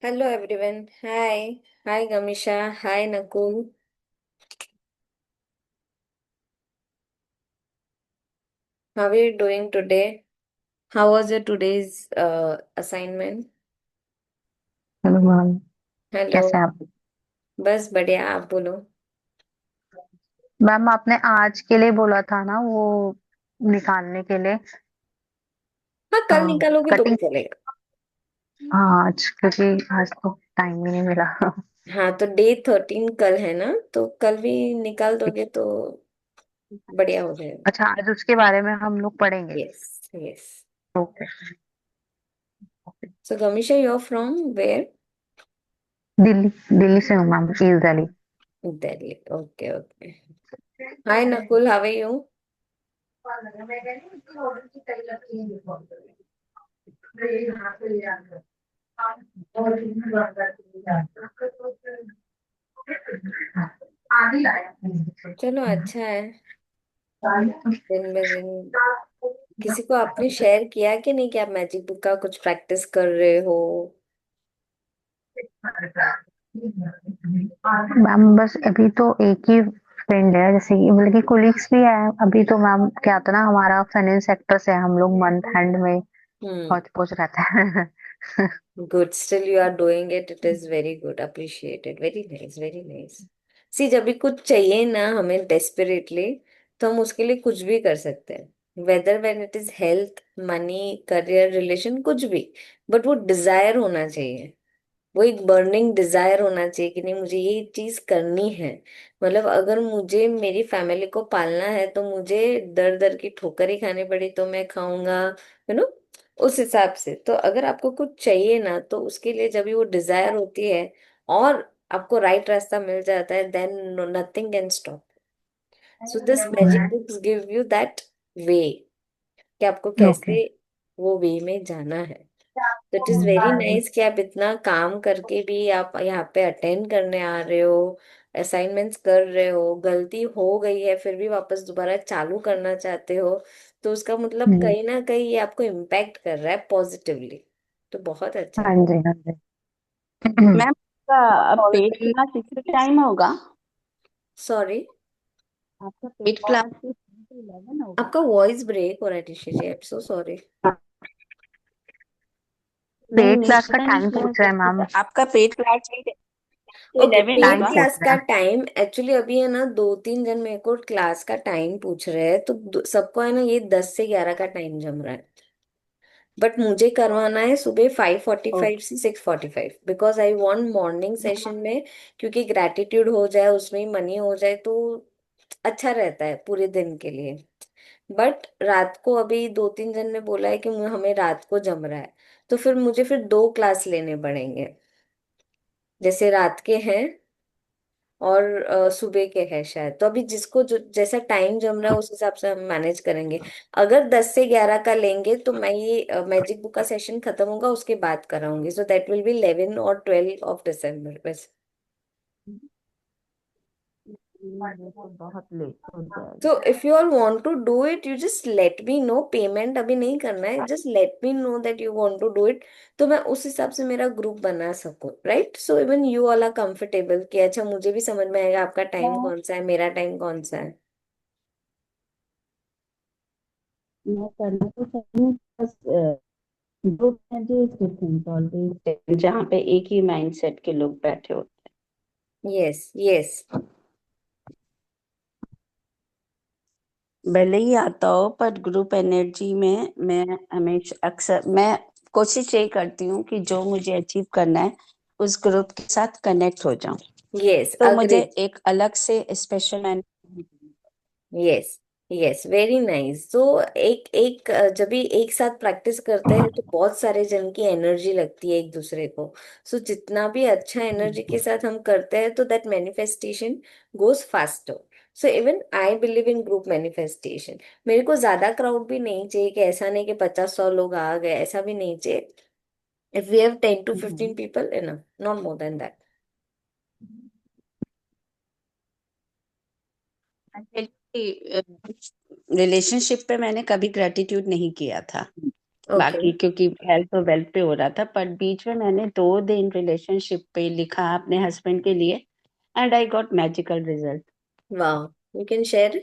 Hello everyone. Hi. Hi Gamisha. Hi Nakul. How are you doing today? How was your today's assignment? Hello ma'am. Hello. कैसे हैं आप? बस बढ़िया, आप बोलो। मैम आपने आज के लिए बोला था ना वो निकालने के लिए। हाँ, कल निकालोगे तो भी कटिंग। चलेगा। हाँ आज क्योंकि आज तो टाइम ही नहीं मिला। हाँ, तो डे 13 कल है ना, तो कल भी निकाल दोगे तो बढ़िया हो जाएगा। अच्छा आज उसके बारे में हम लोग पढ़ेंगे। Yes. Yes. Okay. So Gamisha, you are from where? Delhi. Delhi से हूँ ma'am, east Delhi. Delhi. Okay okay. Hi Nakul, how are you? चलो, अच्छा है। दिन ब दिन किसी को आपने शेयर किया कि नहीं कि आप मैजिक बुक का कुछ प्रैक्टिस कर रहे हो? मैम बस अभी तो एक ही फ्रेंड है, जैसे कि मतलब कि कोलिग्स भी है। अभी तो मैम क्या होता है ना, हमारा फाइनेंस सेक्टर से हम लोग मंथ एंड में हम्म। हौच पौच रहता है। Good, still you are doing it, it is very good, appreciated, very nice, very nice. See, जब भी कुछ चाहिए ना हमें डेस्परेटली, तो हम उसके लिए कुछ भी कर सकते हैं, whether when it is health, money, career, relation, कुछ भी। बट वो डिजायर होना चाहिए। वो एक बर्निंग डिजायर होना चाहिए कि नहीं, मुझे ये चीज करनी है। मतलब अगर मुझे मेरी फैमिली को पालना है तो मुझे दर दर की ठोकर ही खानी पड़ी तो मैं खाऊंगा, यू नो। उस हिसाब से तो अगर आपको कुछ चाहिए ना, तो उसके लिए जब भी वो डिजायर होती है और आपको राइट रास्ता मिल जाता है, then nothing can stop. So this magic books give you that way, कि आपको ओके। कैसे वो वे में जाना है। तो इट इज वेरी नाइस कि आप इतना काम करके भी आप यहाँ पे अटेंड करने आ रहे हो, असाइनमेंट्स कर रहे हो, गलती हो गई है फिर भी वापस दोबारा चालू करना चाहते हो। तो उसका मतलब हम्म। कहीं ना कहीं ये आपको इम्पैक्ट कर रहा है पॉजिटिवली। तो बहुत अच्छा हाँ है। जी हाँ जी। मैम आपका पेड क्लास इसी टाइम होगा? सॉरी, आपका पेड क्लास 11 होगा? आपका वॉइस ब्रेक हो रहा है टीशा जी, आई एम सो सॉरी। नहीं पेड नहीं, क्लास का पता नहीं टाइम क्यों पूछ रहे हैं मैम। आपका पेड क्लास तो ओके, 11 पेड होगा। टाइम पूछ क्लास रहे का हैं। टाइम एक्चुअली अभी है ना, 2-3 जन मेरे को क्लास का टाइम पूछ रहे हैं, तो सबको है ना ये 10 से 11 का टाइम जम रहा है। बट मुझे करवाना है सुबह 5:45 से 6:45, because I want morning session में। क्योंकि ग्रैटिट्यूड हो जाए, उसमें मनी हो जाए तो अच्छा रहता है पूरे दिन के लिए। बट रात को अभी 2-3 जन ने बोला है कि हमें रात को जम रहा है, तो फिर मुझे फिर 2 क्लास लेने पड़ेंगे। जैसे रात के हैं और सुबह के हैं शायद, तो अभी जिसको जो जैसा टाइम जम रहा है उस हिसाब से हम मैनेज करेंगे। अगर 10 से 11 का लेंगे तो मैं ये मैजिक बुक का सेशन खत्म होगा उसके बाद कराऊंगी, सो दैट विल बी 11 और 12 ऑफ दिसंबर बस। वो तो बहुत लेट हो तो जाएगा। If you all want to do it, you just let me know, payment अभी नहीं करना है, just let me know that you want to do it. तो मैं उस हिसाब से मेरा ग्रुप बना सकूं, right? So even you all are comfortable कि अच्छा, मुझे भी समझ में आएगा आपका टाइम मैं कौन सा है, मेरा टाइम कौन सा है। मैं करना तो चाहती हूँ, बस ग्रुप में जो डिफरेंट ऑलवेज जहाँ पे एक ही माइंडसेट के लोग बैठे हो। Yes yes. भले ही आता हो पर ग्रुप एनर्जी में मैं हमेशा अक्सर मैं कोशिश यही करती हूँ कि जो मुझे अचीव करना है उस ग्रुप के साथ कनेक्ट हो जाऊं। यस, तो मुझे अग्रीड। एक अलग से special. Yes. Yes, very nice. तो एक एक जब भी एक साथ प्रैक्टिस करते हैं तो बहुत सारे जन की एनर्जी लगती है एक दूसरे को। सो जितना भी अच्छा एनर्जी के साथ हम करते हैं तो that manifestation goes faster. So even I believe in group manifestation. मेरे को ज्यादा क्राउड भी नहीं चाहिए, कि ऐसा नहीं कि 50-100 लोग आ गए, ऐसा भी नहीं चाहिए। If we have 10 to 15 people enough, not more than that. Relationship पे मैंने कभी ग्रेटिट्यूड नहीं किया था। ओके। बाकी क्योंकि हेल्थ और वेल्थ पे हो रहा था, पर बीच में मैंने 2 दिन रिलेशनशिप पे लिखा अपने हस्बैंड के लिए, and I got magical result. वाह, यू कैन शेयर।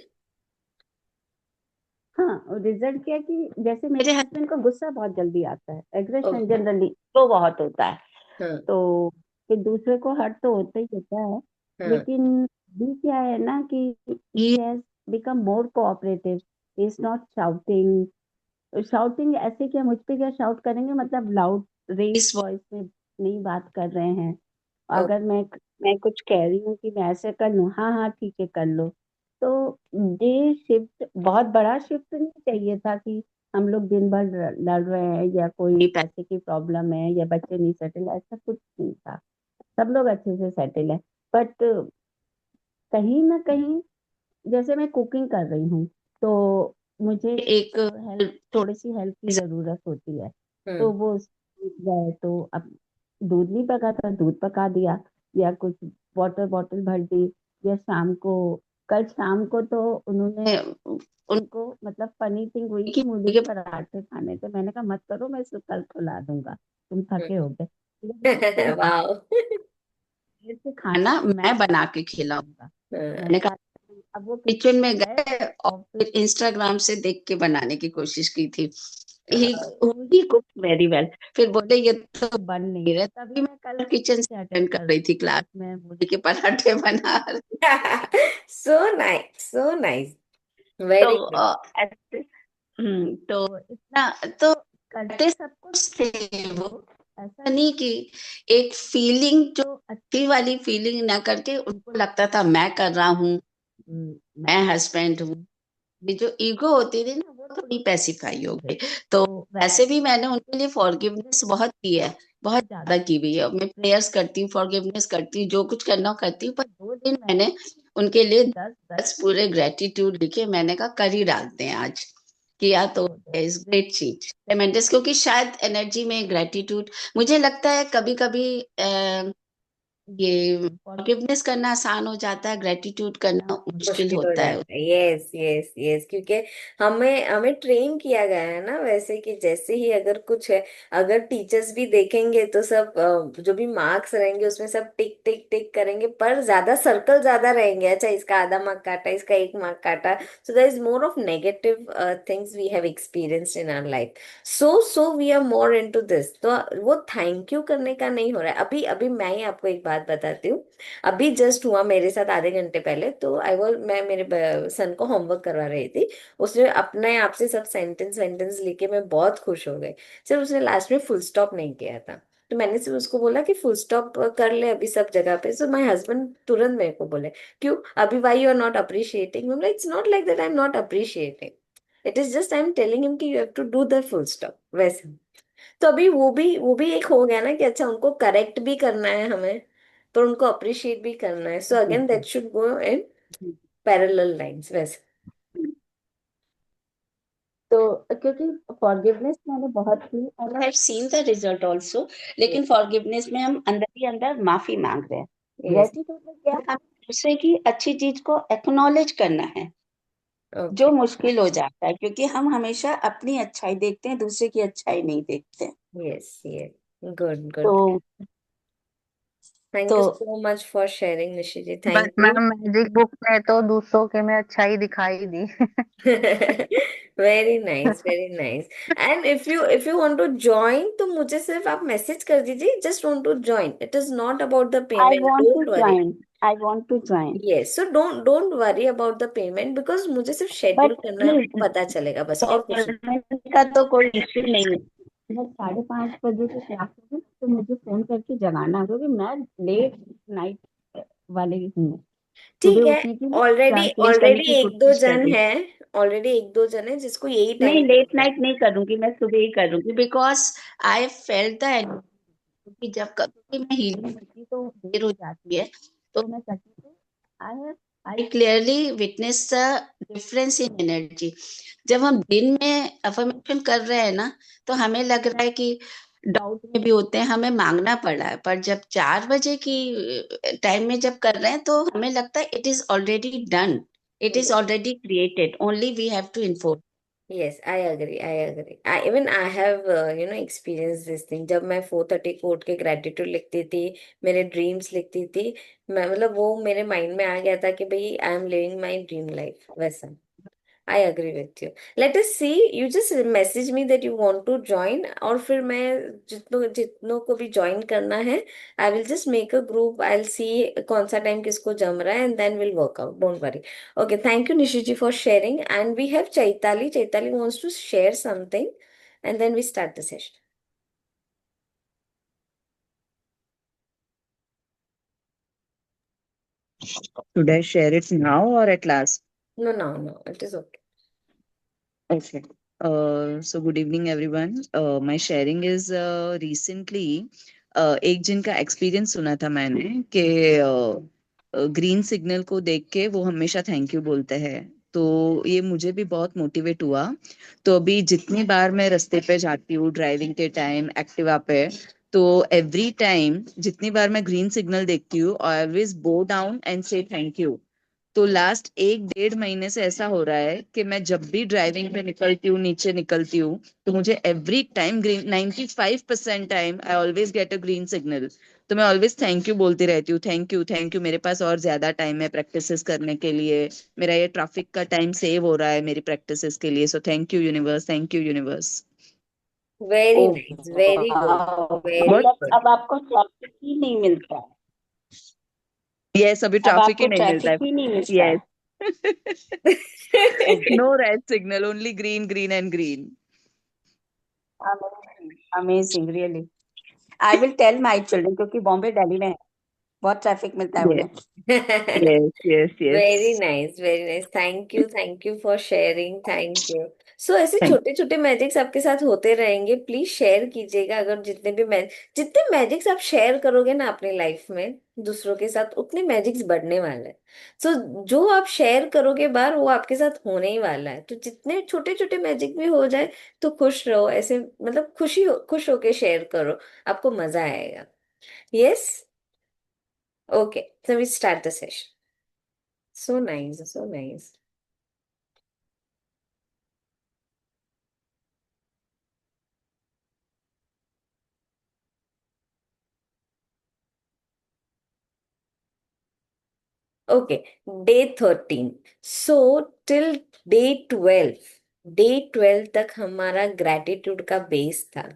हाँ, और रिजल्ट क्या कि जैसे मेरे हस्बैंड को गुस्सा बहुत जल्दी आता है, ओ। एग्रेशन जनरली तो बहुत होता है, हाँ। तो फिर दूसरे को हर्ट तो होता ही होता है, हाँ। लेकिन भी क्या है ना कि he has become more cooperative, he is not shouting. Shouting ऐसे क्या, मुझ पे क्या शाउट करेंगे, मतलब लाउड रेस वॉइस में नहीं बात कर रहे हैं। ओ। अगर मैं कुछ कह रही हूँ कि मैं ऐसे कर लूँ, हाँ हाँ ठीक है कर लो। तो ये शिफ्ट बहुत बड़ा शिफ्ट नहीं चाहिए था कि हम लोग दिन भर लड़ रहे हैं या कोई पैसे की प्रॉब्लम है या बच्चे नहीं सेटल, ऐसा कुछ नहीं था। सब लोग अच्छे से सेटल है, बट कहीं ना कहीं जैसे मैं कुकिंग कर रही हूँ, तो मुझे एक हेल्प, थोड़ी सी हेल्प की जरूरत होती है। तो हम्म। वो सीख गए, तो अब दूध नहीं पका था, दूध पका दिया, या कुछ वाटर बॉटल भर दी, या शाम को, कल शाम को तो उन्होंने, उनको मतलब फनी थिंग हुई कि मूली के पराठे खाने थे, मैंने कहा मत करो, मैं इसको कल खिला दूंगा, तुम थके हो गए, लेकिन वाह। देर से खाना मैं बना के खिलाऊंगा। हाँ। मैंने कहा, अब वो किचन में गए और फिर इंस्टाग्राम से देख के बनाने की कोशिश की थी। ही कुक वेरी वेल। फिर बोले ये तो बन नहीं रहे, तभी मैं कल किचन से अटेंड कर रही थी क्लास में, मूली के पराठे बना रही। सो नाइस, सो नाइस, तो वेरी गुड। ऐसे, तो इतना तो करते सब कुछ थे वो, ऐसा नहीं कि एक फीलिंग जो अच्छी वाली फीलिंग ना करके उनको लगता था मैं कर रहा हूँ, मैं हस्बैंड हूँ। ये जो ईगो होती थी ना, वो थोड़ी पैसिफाई हो गई। तो वैसे भी मैंने उनके लिए फॉरगिवनेस बहुत की है, बहुत ज्यादा की हुई है। मैं प्रेयर्स करती हूँ, फॉरगिवनेस करती हूँ, जो कुछ करना हो करती हूँ, पर 2 दिन मैंने उनके लिए 10-10 पूरे ग्रेटिट्यूड लिखे, मैंने कहा कर ही डालते हैं आज, किया तो इज ग्रेट चीज ट्रेमेंडस, क्योंकि शायद एनर्जी में ग्रेटिट्यूड, मुझे लगता है कभी कभी ये फॉरगिवनेस करना आसान हो जाता है, ग्रेटिट्यूड करना मुश्किल मुश्किल हो होता है। जाता है, यस यस यस, क्योंकि हमें हमें ट्रेन किया गया है ना वैसे, कि जैसे ही अगर कुछ है, अगर टीचर्स भी देखेंगे तो सब जो भी मार्क्स रहेंगे उसमें सब टिक टिक टिक करेंगे, पर ज्यादा सर्कल ज्यादा रहेंगे, अच्छा इसका आधा मार्क काटा, इसका 1 मार्क काटा। So there is more of negative things we have experienced in our life. So we are more into this, तो वो थैंक यू करने का नहीं हो रहा है। अभी अभी मैं ही आपको एक बात बताती हूँ। अभी जस्ट हुआ मेरे साथ आधे घंटे पहले, तो मैं मेरे सन को होमवर्क करवा रही थी। उसने अपने आप से सब सेंटेंस वेंटेंस लिखे, मैं बहुत खुश हो गई। सिर्फ उसने लास्ट में फुल स्टॉप नहीं किया था। तो मैंने सिर्फ उसको बोला कि फुल स्टॉप कर ले अभी सब जगह पे। सो माय हस्बैंड तुरंत मेरे को बोले, क्यों अभी, why you are not appreciating? मैं बोला it's not like that, I am not appreciating, it is just I am telling him कि you have to do the full stop वैसे। तो अभी वो भी एक हो गया ना कि अच्छा उनको करेक्ट भी करना है हमें, पर उनको अप्रिशिएट भी करना है। So ji again that should go in ji. Parallel lines वैसे। तो क्योंकि फॉरगिवनेस मैंने बहुत की, और I have seen the result also, लेकिन यस फॉरगिवनेस में हम अंदर ही अंदर माफी मांग रहे हैं। यस। ग्रेटिट्यूड में क्या, हम दूसरे की अच्छी चीज को एक्नॉलेज करना है, जो ओके। मुश्किल हो जाता है, क्योंकि हम हमेशा अपनी अच्छाई देखते हैं, दूसरे की अच्छाई नहीं देखते हैं। Yes yes. Good good. तो थैंक तो you so much for sharing Nishi ji, बस thank you. Ma'am magic book में तो दूसरों के में अच्छाई दिखाई दी। Very nice, very nice. And if you want to join, तो मुझे सिर्फ आप मैसेज कर दीजिए, just want to join, it is not about the I payment, want to don't worry. Join, I want to join, yes, so don't worry about the payment, because मुझे सिर्फ schedule but करना पता चलेगा बस, और कुछ नहीं। पेमेंट का तो कोई इश्यू नहीं है। मैं 5:30 बजे की क्लास होगी, तो मुझे फोन करके जगाना, क्योंकि मैं लेट नाइट वाले हूँ, ठीक सुबह है। उठने की ऑलरेडी ट्रांसलेट करने ऑलरेडी की एक दो कोशिश कर जन रही हूँ। है, ऑलरेडी एक दो जन है जिसको यही टाइम नहीं, लेट मिलता है। नाइट नहीं करूंगी, मैं सुबह ही करूंगी, बिकॉज आई फेल्ट द, क्योंकि जब कभी मैं हीलिंग करती हूँ तो देर हो जाती है, तो मैं करती हूँ। I I clearly witness the difference in energy. जब हम दिन में अफर्मेशन कर रहे हैं ना, तो हमें लग रहा है कि डाउट में भी होते हैं, हमें मांगना पड़ रहा है, पर जब 4 बजे की टाइम में जब कर रहे हैं, तो हमें लगता है it is already done, it is already created, only we have to inform. Yes, I agree, I agree. I even I have experience this thing. जब मैं 4:30 को उठ के ग्रेटिट्यूड लिखती थी, मेरे ड्रीम्स लिखती थी, मैं मतलब वो मेरे माइंड में आ गया था कि भाई I am living my dream life वैसा। I agree with you. Let us see, you just message me that you want to join, और फिर मैं जितनों जितनों को भी ज्वाइन करना है, I will just make a group, I will see कौन सा टाइम किसको जम रहा है, and then will work out, don't worry. Okay, thank you, Nishiji, for sharing. And we have Chaitali. Chaitali wants to share something, and then we start the session. Should I share it now or at last? No, no, no, it is okay. Okay. So good evening, everyone. My sharing is recently एक जिन का experience सुना था मैंने कि green signal को देख के वो हमेशा थैंक यू बोलते हैं। तो ये मुझे भी बहुत मोटिवेट हुआ। तो अभी जितनी बार मैं रास्ते पे जाती हूँ ड्राइविंग के टाइम एक्टिवा पे, तो एवरी टाइम जितनी बार मैं ग्रीन सिग्नल देखती हूँ I always go down and से थैंक यू। तो लास्ट 1 डेढ़ महीने से ऐसा हो रहा है कि मैं जब भी ड्राइविंग पे निकलती हूँ, नीचे निकलती हूँ, तो मुझे every time green, 95% time I always get a green signal. तो मैं ऑलवेज थैंक यू बोलती रहती हूँ, थैंक यू थैंक यू, मेरे पास और ज्यादा टाइम है प्रैक्टिसेस करने के लिए, मेरा ये ट्रैफिक का टाइम सेव हो रहा है मेरी प्रैक्टिसेस के लिए। So thank you universe, thank you universe. Very oh nice, very good, वाह, very बहुत। मतलब good. अब आपको ट्रैफिक ही नहीं मिलता है। यस, अभी अब ट्रैफिक ही आपको नहीं मिलता है। ट्रैफिक ही नहीं मिलता है। Yes. Okay, no red signal, only green green and green. Amazing, amazing really. I will tell my children, क्योंकि बॉम्बे दिल्ली में बहुत ट्रैफिक मिलता है उन्हें। Yes yes yes. Very nice, very nice. Thank you for sharing. Thank you. So ऐसे thank. छोटे छोटे magics आपके साथ होते रहेंगे, प्लीज शेयर कीजिएगा। अगर जितने मैजिक्स आप शेयर करोगे ना अपनी लाइफ में दूसरों के साथ, उतने मैजिक्स बढ़ने वाले हैं। सो जो आप शेयर करोगे बाहर, वो आपके साथ होने ही वाला है। तो जितने छोटे छोटे मैजिक भी हो जाए, तो खुश रहो ऐसे, मतलब खुश होके शेयर करो, आपको मजा आएगा। Yes. Okay, so we start the session. So nice, so nice. Okay, day 13. So till day 12 तक हमारा ग्रेटिट्यूड का बेस था।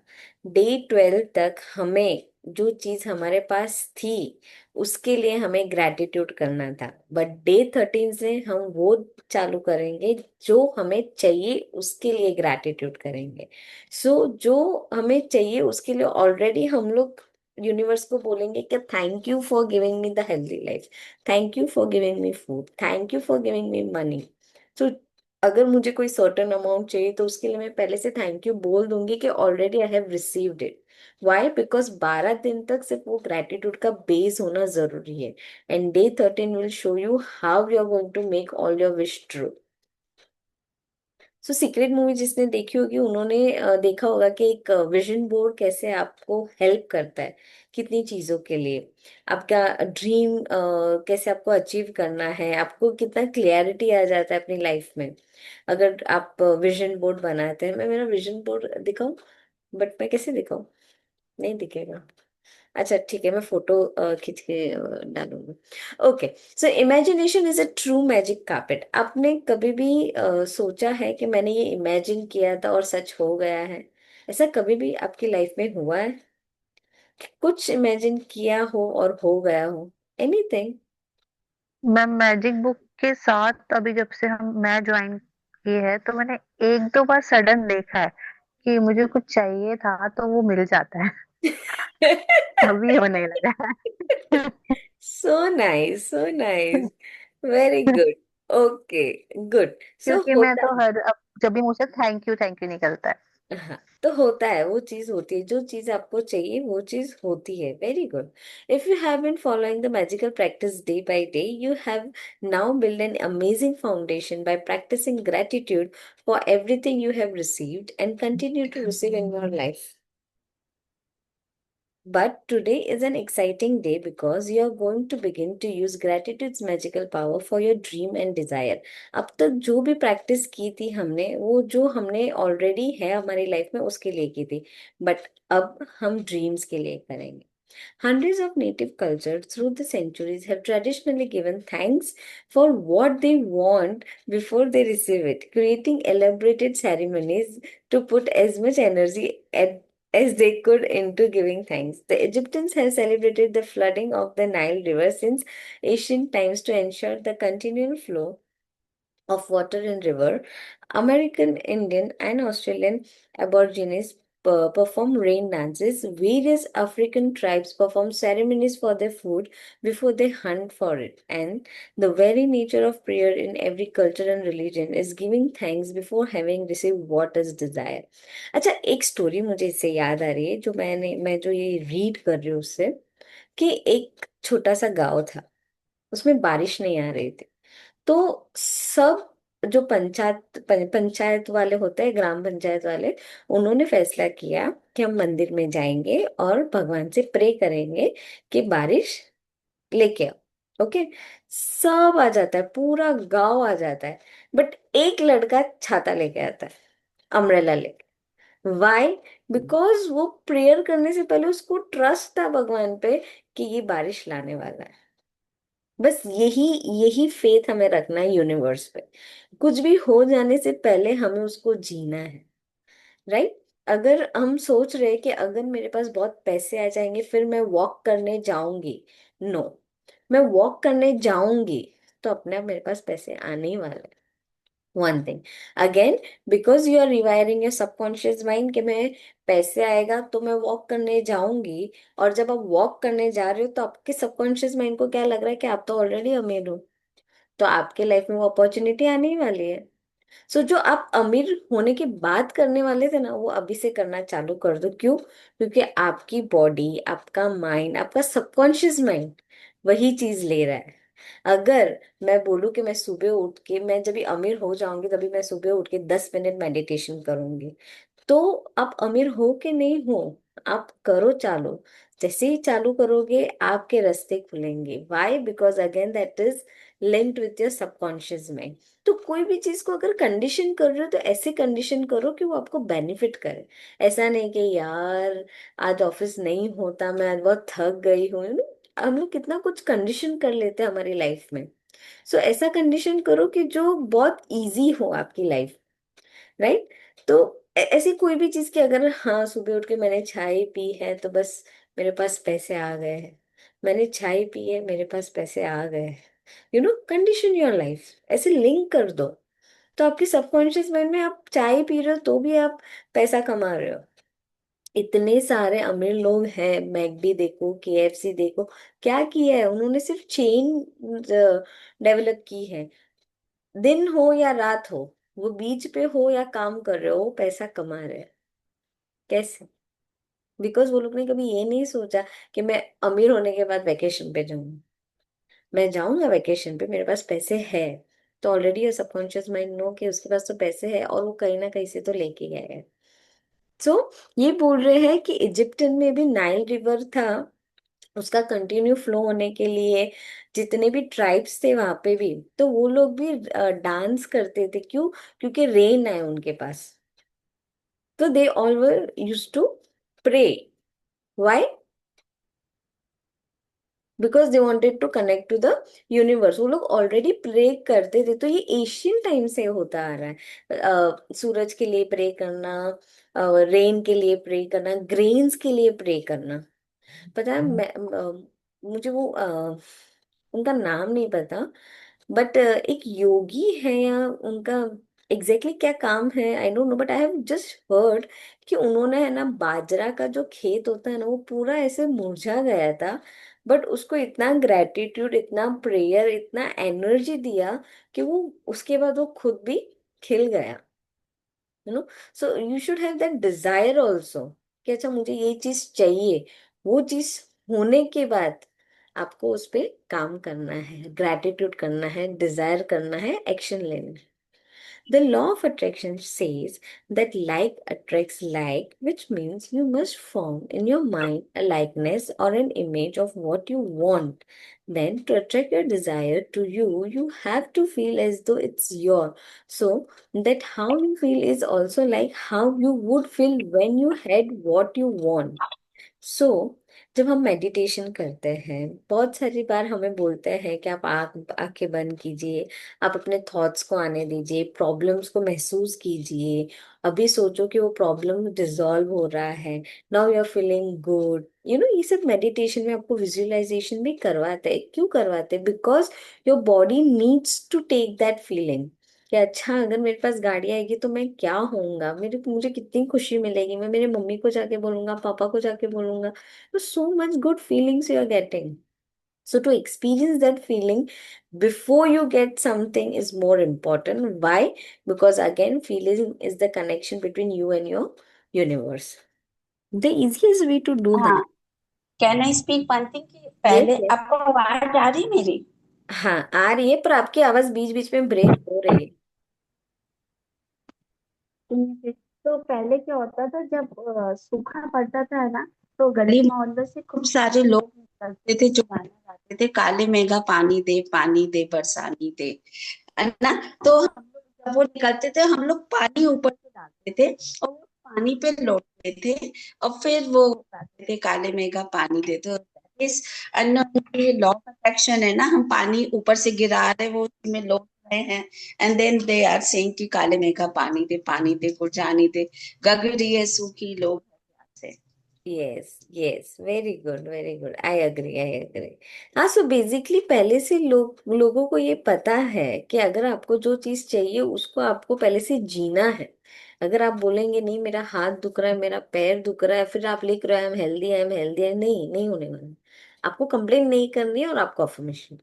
day 12 तक हमें जो चीज हमारे पास थी उसके लिए हमें ग्रेटिट्यूड करना था। बट day 13 से हम वो चालू करेंगे, जो हमें चाहिए उसके लिए ग्रेटिट्यूड करेंगे। सो जो हमें चाहिए उसके लिए ऑलरेडी हम लोग यूनिवर्स को बोलेंगे कि thank you for giving me the healthy life, thank you for giving me food, thank you for giving me money. तो अगर मुझे कोई सर्टेन अमाउंट चाहिए, तो उसके लिए मैं पहले से थैंक यू बोल दूंगी कि already I have received it. Why? Because 12 दिन तक सिर्फ वो ग्रेटिट्यूड का बेस होना जरूरी है। And day 13 will show you how you are going to make all your wish true. So Secret movie जिसने देखी होगी, उन्होंने देखा होगा कि एक विजन बोर्ड कैसे आपको हेल्प करता है कितनी चीजों के लिए। आपका ड्रीम कैसे आपको अचीव करना है, आपको कितना क्लियरिटी आ जाता है अपनी लाइफ में अगर आप विजन बोर्ड बनाते हैं। मैं मेरा विजन बोर्ड दिखाऊं, बट मैं कैसे दिखाऊं? नहीं दिखेगा। अच्छा ठीक है, मैं फोटो खींच के डालूंगी। Okay, so imagination is a true magic carpet. आपने कभी भी सोचा है कि मैंने ये इमेजिन किया था और सच हो गया है? ऐसा कभी भी आपकी लाइफ में हुआ है कि कुछ इमेजिन किया हो और हो गया हो? एनीथिंग? मैम मैजिक बुक के साथ अभी जब से हम मैं ज्वाइन की है, तो मैंने एक दो बार सडन देखा है कि मुझे कुछ चाहिए था तो वो मिल जाता है। अभी होने लगा है। So nice, so nice, very good. Okay, good. So क्योंकि मैं होता तो हर अब जब भी मुझसे थैंक यू निकलता है। हाँ, तो होता है, वो चीज होती है, जो चीज आपको चाहिए वो चीज होती है। Very good. If you have been following the magical practice day by day, you have now build an amazing foundation by practising gratitude for everything you have received and continue to receive in your life. But today is an exciting day because you are going to begin to use gratitude's magical power for your dream and desire. अब तक जो भी practice की थी हमने, वो जो हमने ऑलरेडी है हमारी लाइफ में उसके लिए की थी, बट अब हम ड्रीम्स के लिए करेंगे. Hundreds of native cultures through the centuries have traditionally given thanks for what they want before they receive it, creating elaborated ceremonies to put as much energy as they could into giving thanks. The Egyptians have celebrated the flooding of the Nile River since ancient times to ensure the continual flow of water in river. American Indian and Australian Aborigines perform rain dances. Various African tribes perform ceremonies for their food before they hunt for it. And the very nature of prayer in every culture and religion is giving thanks before having received what is desired. अच्छा, एक story मुझे इससे याद आ रही है, जो मैं जो ये रीड कर रही हूँ उससे, कि एक छोटा सा गांव था, उसमें बारिश नहीं आ रही थी. तो सब जो पंचायत वाले होते हैं, ग्राम पंचायत वाले, उन्होंने फैसला किया कि हम मंदिर में जाएंगे और भगवान से प्रे करेंगे कि बारिश लेके आओ. ओके. सब आ जाता है, पूरा गांव आ जाता है, बट एक लड़का छाता लेके आता है, अम्ब्रेला लेके. वाई? बिकॉज वो प्रेयर करने से पहले उसको ट्रस्ट था भगवान पे कि ये बारिश लाने वाला है. बस यही यही फेथ हमें रखना है यूनिवर्स पे. कुछ भी हो जाने से पहले हमें उसको जीना है, राइट? अगर हम सोच रहे कि अगर मेरे पास बहुत पैसे आ जाएंगे फिर मैं वॉक करने जाऊंगी, नो. मैं वॉक करने जाऊंगी तो अपने आप मेरे पास पैसे आने ही वाले हैं. One thing again, because you are rewiring your subconscious mind कि मैं पैसे आएगा तो मैं वॉक करने जाऊंगी. और जब आप वॉक करने जा रहे हो तो आपके सबकॉन्शियस माइंड को क्या लग रहा है कि आप तो ऑलरेडी अमीर हो, तो आपके लाइफ में वो अपॉर्चुनिटी आने ही वाली है. सो जो आप अमीर होने की बात करने वाले थे ना, वो अभी से करना चालू कर दो. क्यों? क्योंकि आपकी बॉडी, आपका माइंड, आपका सबकॉन्शियस माइंड वही चीज ले रहा है. अगर मैं बोलूं कि मैं सुबह उठ के, मैं जब भी अमीर हो जाऊंगी तभी मैं सुबह उठ के 10 मिनट मेडिटेशन करूंगी, तो आप अमीर हो के नहीं हो, आप करो चालू. जैसे ही चालू करोगे आपके रास्ते खुलेंगे. Why? Because again that is linked with your subconscious mind. तो कोई भी चीज को अगर कंडीशन कर रहे हो तो ऐसे कंडीशन करो कि वो आपको बेनिफिट करे. ऐसा नहीं कि यार आज ऑफिस नहीं होता, मैं आज बहुत थक गई हूँ. हम लोग कितना कुछ कंडीशन कर लेते हैं हमारी लाइफ में. सो ऐसा कंडीशन करो कि जो बहुत इजी हो आपकी लाइफ, राइट? तो ऐसी कोई भी चीज की, अगर हाँ सुबह उठ के मैंने चाय पी है तो बस मेरे पास पैसे आ गए हैं, मैंने चाय पी है मेरे पास पैसे आ गए हैं. कंडीशन योर लाइफ, ऐसे लिंक कर दो. तो आपके सबकॉन्शियस माइंड में आप चाय पी रहे हो तो भी आप पैसा कमा रहे हो. इतने सारे अमीर लोग हैं, मैकडी देखो, केएफसी देखो, क्या किया है उन्होंने? सिर्फ चेन डेवलप की है. दिन हो या रात हो, वो बीच पे हो या काम कर रहे हो, वो पैसा कमा रहे हैं. कैसे? बिकॉज वो लोग ने कभी ये नहीं सोचा कि मैं अमीर होने के बाद वैकेशन पे जाऊंगा. मैं जाऊंगा वैकेशन पे, मेरे पास पैसे है, तो ऑलरेडी ये सबकॉन्शियस माइंड नो कि उसके पास तो पैसे है और वो कहीं ना कहीं से तो लेके गया है. सो ये बोल रहे हैं कि इजिप्टियन में भी नाइल रिवर था, उसका कंटिन्यू फ्लो होने के लिए जितने भी ट्राइब्स थे वहां पे भी, तो वो लोग भी डांस करते थे. क्यों? क्योंकि रेन है उनके पास. तो they all were used to pray. Why? Because they wanted to connect to the universe. वो लोग ऑलरेडी प्रे करते थे. तो ये एशियन टाइम से होता आ रहा है. सूरज के लिए प्रे करना, रेन के लिए प्रे करना, ग्रेन्स के लिए प्रे करना. पता है, मुझे वो उनका नाम नहीं पता, बट एक योगी है या उनका एग्जैक्टली क्या काम है आई don't no, but I have just heard कि उन्होंने, है ना, बाजरा का जो खेत होता है ना वो पूरा ऐसे मुरझा गया था, बट उसको इतना ग्रेटिट्यूड, इतना प्रेयर, इतना एनर्जी दिया कि वो उसके बाद वो खुद भी खिल गया. So you should have that desire also कि अच्छा मुझे ये चीज चाहिए. वो चीज होने के बाद आपको उस पे काम करना है, ग्रेटिट्यूड करना है, डिजायर करना है, एक्शन लेना है. The law of attraction says that like attracts like, which means you must form in your mind a likeness or an image of what you want. Then, to attract your desire to you, you have to feel as though it's your. So, that how you feel is also like how you would feel when you had what you want. सो जब हम meditation करते हैं, बहुत सारी बार हमें बोलते हैं कि आप आंखें बंद कीजिए, आप अपने थॉट्स को आने दीजिए, प्रॉब्लम्स को महसूस कीजिए, अभी सोचो कि वो प्रॉब्लम डिसॉल्व हो रहा है, now you are feeling good. ये सब मेडिटेशन में आपको विजुअलाइजेशन भी करवाते हैं। क्यों करवाते हैं? Because your body needs to take that feeling कि अच्छा, अगर मेरे पास गाड़ी आएगी तो मैं क्या होऊंगा, मुझे कितनी खुशी मिलेगी, मैं मेरे मम्मी को जाके बोलूंगा, पापा को जाके बोलूंगा। तो so much good feelings you are getting. So to experience that feeling before you get something is more important. Why? Because again feeling is the connection between you and your universe. The easiest way to do हाँ, that. Can I speak one thing कि yes, पहले yes. आपको आवाज आ रही मेरी? हाँ, आ रही है, पर आपकी आवाज बीच बीच में ब्रेक हो रही है। तो पहले क्या होता था, जब सूखा पड़ता था ना, तो गली मोहल्ले से खूब सारे लोग निकलते थे जो गाना गाते थे, काले मेघा पानी दे बरसानी दे, है ना। तो हम लोग जब वो निकलते थे, हम लोग पानी ऊपर से डालते थे और वो पानी पे लौटते थे, और फिर वो गाते थे काले मेघा पानी दे। तो इस लॉ ऑफ अट्रैक्शन है ना, हम पानी ऊपर से गिरा रहे, वो उसमें लौट रहे हैं, and then they are saying कि काले मेघा पानी दे जानी दे, गगरी है सूखी लोग हैं प्यासे। Yes, yes, very good, very good, I agree, I agree. हाँ, सो बेसिकली पहले से लोगों को ये पता है कि अगर आपको जो चीज चाहिए उसको आपको पहले से जीना है। अगर आप बोलेंगे नहीं, मेरा हाथ दुख रहा है, मेरा पैर दुख रहा है, फिर आप लिख रहे हैं आई am healthy, I am healthy, नहीं, नहीं होने वाला। आपको कंप्लेन नहीं करनी है और आपको अफर्मेशन।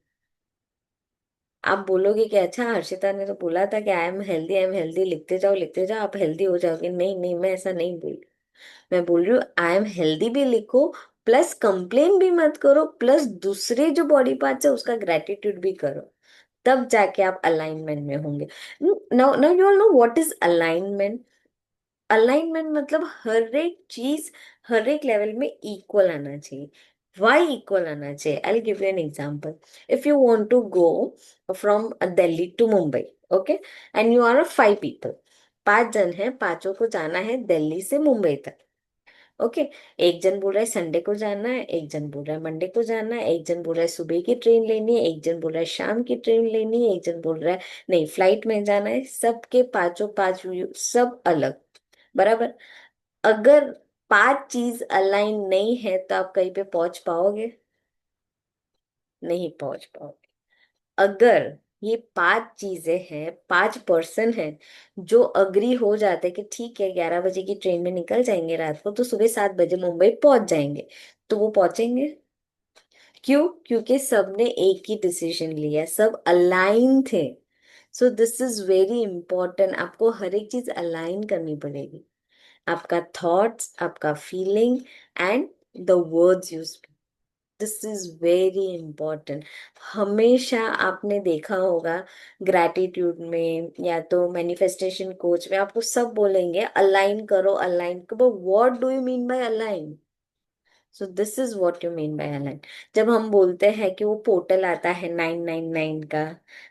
आप बोलोगे कि अच्छा, हर्षिता ने तो बोला था कि आई एम हेल्दी, लिखते जाओ, लिखते जाओ, आप हेल्दी हो जाओगे। नहीं, नहीं, मैं ऐसा नहीं बोल। मैं बोल रही हूँ आई एम हेल्दी भी लिखो, प्लस कंप्लेन भी मत करो, प्लस दूसरे जो बॉडी पार्ट्स है उसका ग्रेटिट्यूड भी करो। तब जाके आप अलाइनमेंट में होंगे। Now now you all know what is alignment. Alignment मतलब हर एक चीज हर एक लेवल में इक्वल आना चाहिए। वाई इक्वल आना चाहिए? I give you an example. If you want to go from Delhi to Mumbai, okay, and you are 5 people, 5 जन हैं, पांचों को जाना है दिल्ली से मुंबई तक। ओके, एक जन बोल रहा है संडे को जाना है, एक जन बोल रहा है मंडे को जाना है, एक जन बोल रहा है सुबह की ट्रेन लेनी है, एक जन बोल रहा है शाम की ट्रेन लेनी है, एक जन बोल रहा है नहीं फ्लाइट में जाना है। सबके पांचों पांच व्यू सब अलग, बराबर। अगर 5 चीज अलाइन नहीं है तो आप कहीं पे पहुंच पाओगे? नहीं पहुंच पाओगे। अगर ये 5 चीजें हैं, 5 पर्सन हैं जो अग्री हो जाते हैं कि ठीक है 11 बजे की ट्रेन में निकल जाएंगे रात को, तो सुबह 7 बजे मुंबई पहुंच जाएंगे, तो वो पहुंचेंगे। क्यों? क्योंकि सबने एक ही डिसीजन लिया, सब अलाइन थे। सो दिस इज वेरी इंपॉर्टेंट, आपको हर एक चीज अलाइन करनी पड़ेगी। आपका थॉट्स, आपका feeling, and the words use. This is very important. हमेशा आपने देखा होगा ग्रैटिट्यूड में या तो मैनिफेस्टेशन कोच में आपको सब बोलेंगे अलाइन करो, अलाइन करो। What do you mean by align? So this is what you mean by align. जब हम बोलते हैं कि वो पोर्टल आता है 999 का,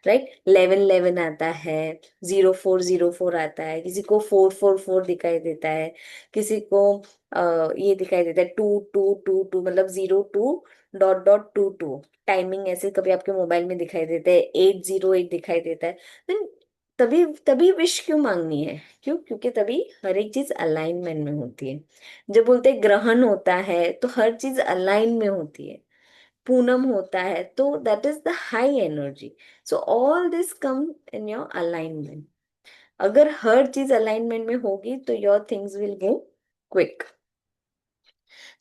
राइट, 1111 आता है, 0404 आता है, किसी को 444 दिखाई देता है, किसी को ये दिखाई देता है 2222, मतलब 02.22। टाइमिंग ऐसे कभी आपके मोबाइल में दिखाई देता है, 808 दिखाई देता है। Then तभी तभी विश क्यों मांगनी है? क्यों? क्योंकि तभी हर एक चीज अलाइनमेंट में होती है। जब बोलते हैं ग्रहण होता है तो हर चीज अलाइन में होती है। पूनम होता है तो that is the high energy. So all this come in your alignment. अगर हर चीज अलाइनमेंट में होगी तो your things will go quick.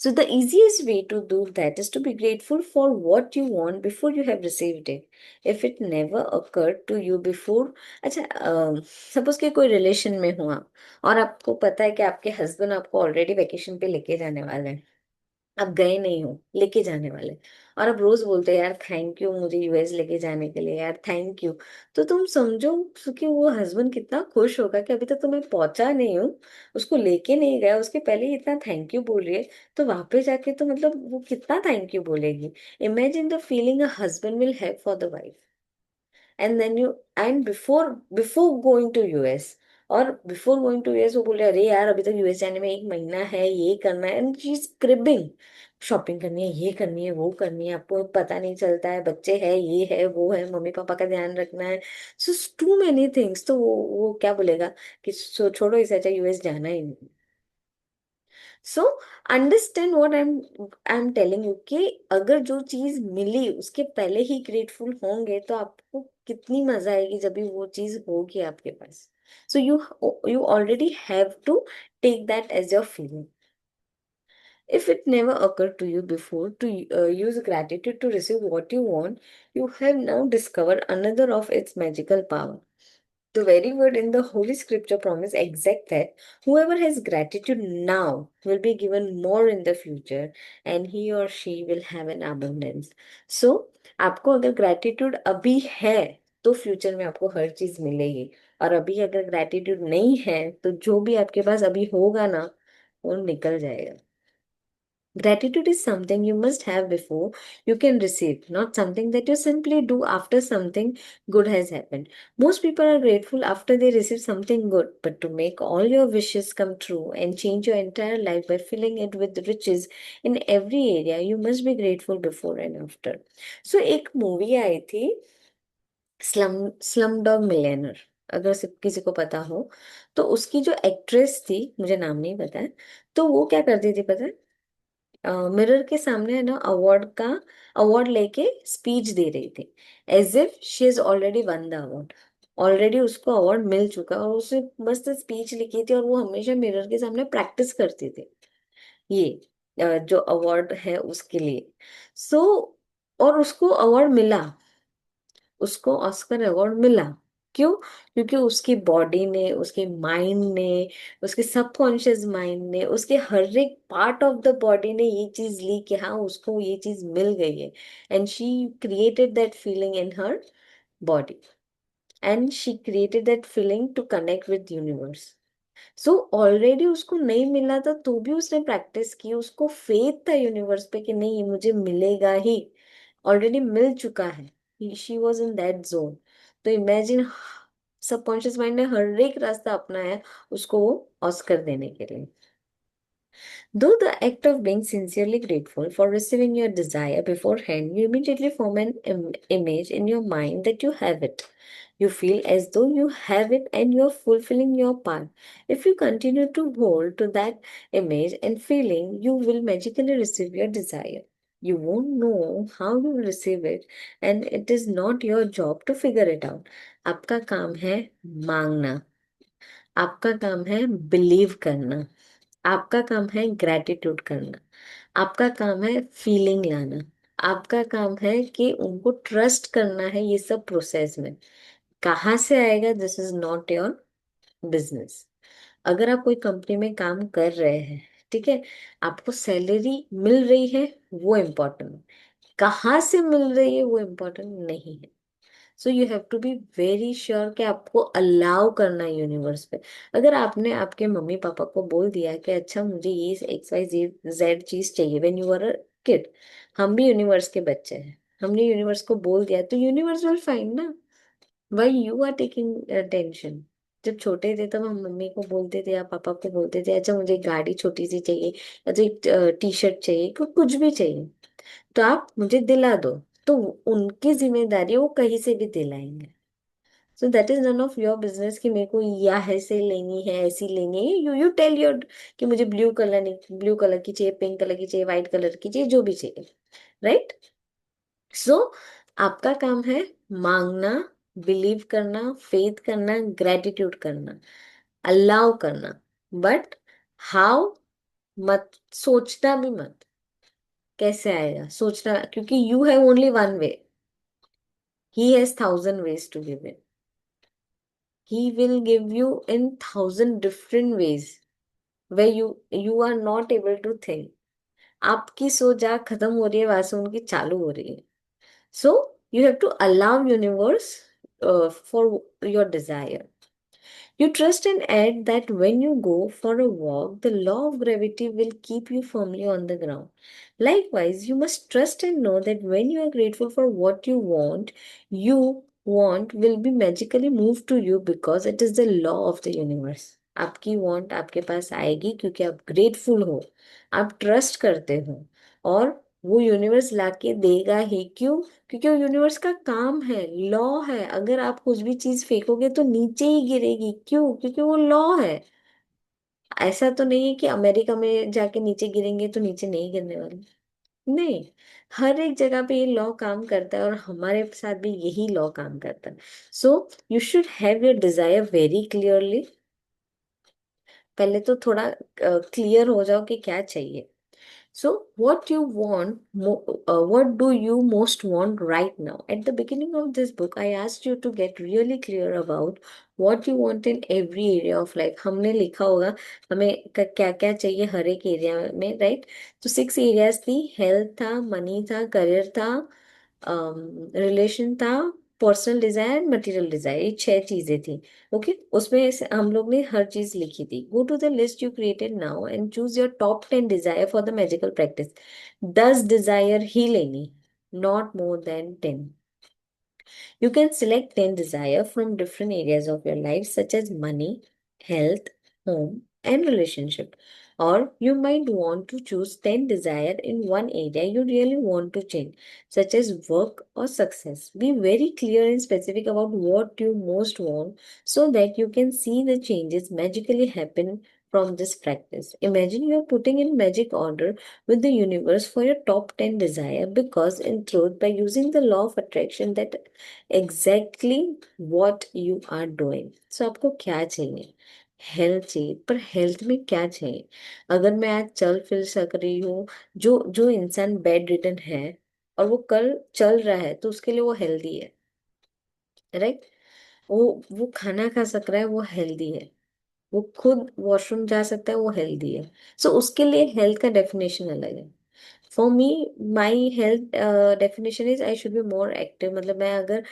So the easiest way to do that is to be grateful for what you want before you have received it. If it never occurred to you before, अच्छा, suppose कि कोई relation में हो आप, और आपको पता है कि आपके हस्बैंड आपको ऑलरेडी वेकेशन पे लेके जाने वाले हैं, आप गए नहीं हो, लेके जाने वाले, और आप रोज बोलते हो यार थैंक यू मुझे यूएस लेके जाने के लिए, यार थैंक यू। तो तुम समझो कि वो हस्बैंड कितना खुश होगा कि अभी तक तुम्हें पहुंचा नहीं हूँ, उसको लेके नहीं गया, उसके पहले ही इतना थैंक यू बोल रही है। तो वहां पे जाके तो मतलब वो कितना थैंक यू बोलेगी। Imagine the feeling a husband will have for the wife. And then you, and before going to US, और बिफोर गोइंग टू यूएस वो बोले अरे यार अभी तक यूएस जाने में 1 महीना है, ये करना है, and she is cribbing, shopping करनी है, ये करनी है, वो करनी है, आपको पता नहीं चलता है, बच्चे है, ये है, वो है, मम्मी पापा का ध्यान रखना है, सो टू मेनी थिंग्स। तो वो क्या बोलेगा कि छोड़ो, इसे अच्छा यूएस जाना ही नहीं। So understand what I am telling you कि अगर जो चीज मिली उसके पहले ही ग्रेटफुल होंगे तो आपको कितनी मजा आएगी जब भी वो चीज होगी आपके पास। So you already have to take that as your feeling. If it never occurred to you before to use gratitude to receive what you want, you have now discovered another of its magical power. The very word in the Holy Scripture promise exact that whoever has gratitude now will be given more in the future, and he or she will have an abundance. So, आपको अगर gratitude अभी है तो future में आपको हर चीज मिलेगी, और अभी अगर gratitude नहीं है तो जो भी आपके पास अभी होगा ना वो निकल जाएगा। Gratitude is something you must have before you can receive, not something that you simply do after something good has happened. Most people are grateful after they receive something good, but to make all your wishes come true and change your entire life by filling it with riches in every area, you must be grateful before and after. So, एक movie आई थी, slum dog millionaire, अगर किसी को पता हो, तो उसकी जो एक्ट्रेस थी, मुझे नाम नहीं पता है, तो वो क्या करती थी पता है, मिरर के सामने है ना अवार्ड लेके स्पीच दे रही थी, as if she is already won the award, already उसको अवार्ड मिल चुका, और उसने मस्त स्पीच लिखी थी, और वो हमेशा मिरर के सामने प्रैक्टिस करती थी ये जो अवार्ड है उसके लिए। सो और उसको अवार्ड मिला, उसको ऑस्कर अवार्ड मिला। क्यों? क्योंकि उसकी बॉडी ने, उसके माइंड ने, उसके सबकॉन्शियस माइंड ने, उसके हर एक पार्ट ऑफ द बॉडी ने ये चीज ली कि हाँ उसको ये चीज मिल गई है, and she created that feeling in her body, and she created that feeling to connect with universe. So already उसको नहीं मिला था तो भी उसने प्रैक्टिस की, उसको फेथ था यूनिवर्स पे कि नहीं ये मुझे मिलेगा ही, ऑलरेडी मिल चुका है, she was in that zone. तो इमेजिन सबकॉन्शियस माइंड ने हर एक रास्ता अपनाया उसको वो ऑस्कर देने के लिए। Though the act of being sincerely grateful for receiving your desire beforehand, you immediately form an image in your mind that you have it. You feel as though you have it and you are fulfilling your part. If you continue to hold to that image and feeling, you will magically receive your desire. You won't know how you will receive it, and it is not your job to figure it out. आपका काम है मांगना, आपका काम है believe करना, आपका काम है ग्रेटिट्यूड करना, आपका काम है फीलिंग लाना, आपका काम है कि उनको ट्रस्ट करना है ये सब प्रोसेस में। कहाँ से आएगा, this is not your business. अगर आप कोई कंपनी में काम कर रहे हैं, ठीक है, आपको सैलरी मिल रही है, वो इम्पोर्टेंट है, कहाँ से मिल रही है वो इम्पोर्टेंट नहीं है। So you have to be very sure कि आपको अलाउ करना है यूनिवर्स पे। अगर आपने आपके मम्मी पापा को बोल दिया कि अच्छा मुझे ये एक्स वाई जेड चीज चाहिए when you are a kid, हम भी यूनिवर्स के बच्चे हैं, हमने यूनिवर्स को बोल दिया तो यूनिवर्स विल फाइंड ना। Why you are taking tension? जब छोटे थे तब हम मम्मी को बोलते थे या पापा को बोलते थे अच्छा मुझे गाड़ी छोटी सी चाहिए, या तो एक टी शर्ट चाहिए, कुछ भी चाहिए, तो आप मुझे दिला दो, तो उनकी जिम्मेदारी है, वो कहीं से भी दिलाएंगे। So that is none of your business कि मेरे को या ऐसे लेनी है, ऐसी लेनी है, यू टेल योर कि मुझे ब्लू कलर नहीं, ब्लू कलर की चाहिए, पिंक कलर की चाहिए, व्हाइट कलर की चाहिए, जो भी चाहिए, राइट। सो आपका काम है मांगना, बिलीव करना, फेथ करना, ग्रेटिट्यूड करना, अलाउ करना, बट हाउ, मत सोचना भी मत कैसे आएगा, सोचना, क्योंकि you have only one way, he has 1,000 ways to give it. He will give you in 1,000 different ways where you are not able to think. आपकी सोच जहाँ खत्म हो रही है वहां से उनकी चालू हो रही है. So you have to allow universe for your desire. You trust and add that when you go for a walk, the law of gravity will keep you firmly on the ground. Likewise, you must trust and know that when you are grateful for what you want will be magically moved to you because it is the law of the universe. आपकी want आपके पास आएगी क्योंकि आप grateful हो, आप trust करते हो, और वो यूनिवर्स लाके देगा ही. क्यों? क्योंकि वो यूनिवर्स का काम है, लॉ है. अगर आप कुछ भी चीज फेंकोगे तो नीचे ही गिरेगी. क्यों? क्योंकि वो लॉ है. ऐसा तो नहीं है कि अमेरिका में जाके नीचे गिरेंगे तो नीचे नहीं गिरने वाले. नहीं, हर एक जगह पे ये लॉ काम करता है और हमारे साथ भी यही लॉ काम करता है. So you should have your desire very clearly. पहले तो थोड़ा क्लियर हो जाओ कि क्या चाहिए. So, what do you most want right now? At the beginning of this book, I asked you to get really clear about what you want in every area of life. हमने लिखा होगा हमें क्या क्या चाहिए हर एक एरिया में, right? तो 6 एरियाज थी. हेल्थ था, मनी था, करियर था, रिलेशन था, पर्सनल डिजायर, मटेरियल डिजायर. ये 6 चीजें थी. ओके, उसमें हम लोग ने हर चीज लिखी थी. Go to the list you created now and choose your top 10 desire for the magical practice. 10 desire ही लेनी, not more than 10. You can select 10 desire from different areas of your life, such as money, health, home, and relationship. Or you might want to choose 10 desire in one area you really want to change, such as work or success. Be very clear and specific about what you most want so that you can see the changes magically happen from this practice. Imagine you are putting in magic order with the universe for your top 10 desire, because in truth, by using the law of attraction, that exactly what you are doing. So आपको क्या चाहिए? Health चाहिए. पर health में क्या चाहिए? अगर मैं आज चल फिर सक रही हूँ, जो जो इंसान बेड रिडन है और वो कल चल रहा है, तो उसके लिए वो हेल्दी है, राइट? वो खाना खा सक रहा है, वो हेल्दी है. वो खुद वॉशरूम जा सकता है, वो हेल्दी है. सो उसके लिए हेल्थ का डेफिनेशन अलग है. For me, my health definition is I should be more active. मतलब मैं अगर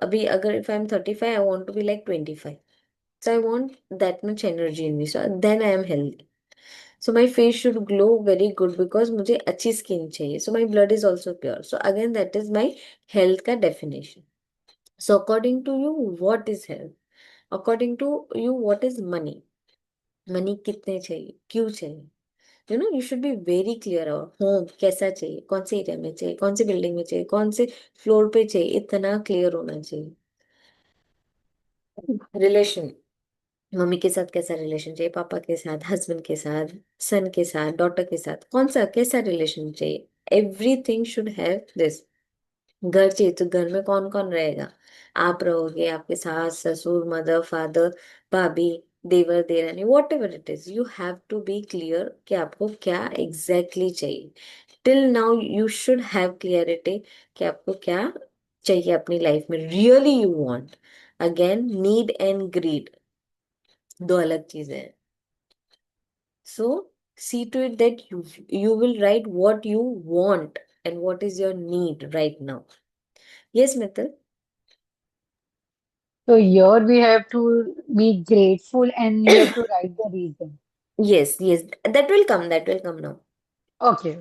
अभी अगर if I am 35, I want to be like 25. So I want that much energy in me, so then I am healthy. So my face should glow very good because मुझे अच्छी skin चाहिए. So my blood is also pure. So again that is my health का definition. So according to you, what is health? According to you, what is money? Money कितने चाहिए, क्यों चाहिए? You should be very clear. और home कैसा चाहिए, कौन से एरिया में चाहिए, कौन से बिल्डिंग में चाहिए, कौन से फ्लोर पे चाहिए, इतना क्लियर होना चाहिए. रिलेशन, मम्मी के साथ कैसा रिलेशन चाहिए, पापा के साथ, हस्बैंड के साथ, सन के साथ, डॉटर के साथ, कौन सा कैसा रिलेशन चाहिए. Everything should have this. घर चाहिए तो घर में कौन कौन रहेगा? आप रहोगे, आपके सास ससुर, मदर फादर, भाभी, देवर देरानी, whatever it is, you have to be clear कि आपको क्या एग्जैक्टली चाहिए. Till now you should have clarity कि आपको क्या चाहिए अपनी लाइफ में, really you want. Again, need and greed दो अलग चीजें हैं. So see to it that you will write what you want and what is your need right now. Yes, Mithil. So here we have to be grateful and you have to write the reason. Yes, yes, that will come. That will come now. Okay.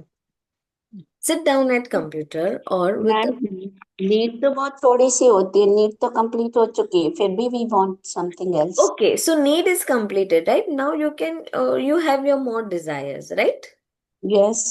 Sit down at computer or with ma'am, need तो बहुत थोड़ी सी होती है. Need तो complete हो चुकी है, फिर भी we want something else. okay. So need is completed, right? Now you can you have your more desires, right? Yes.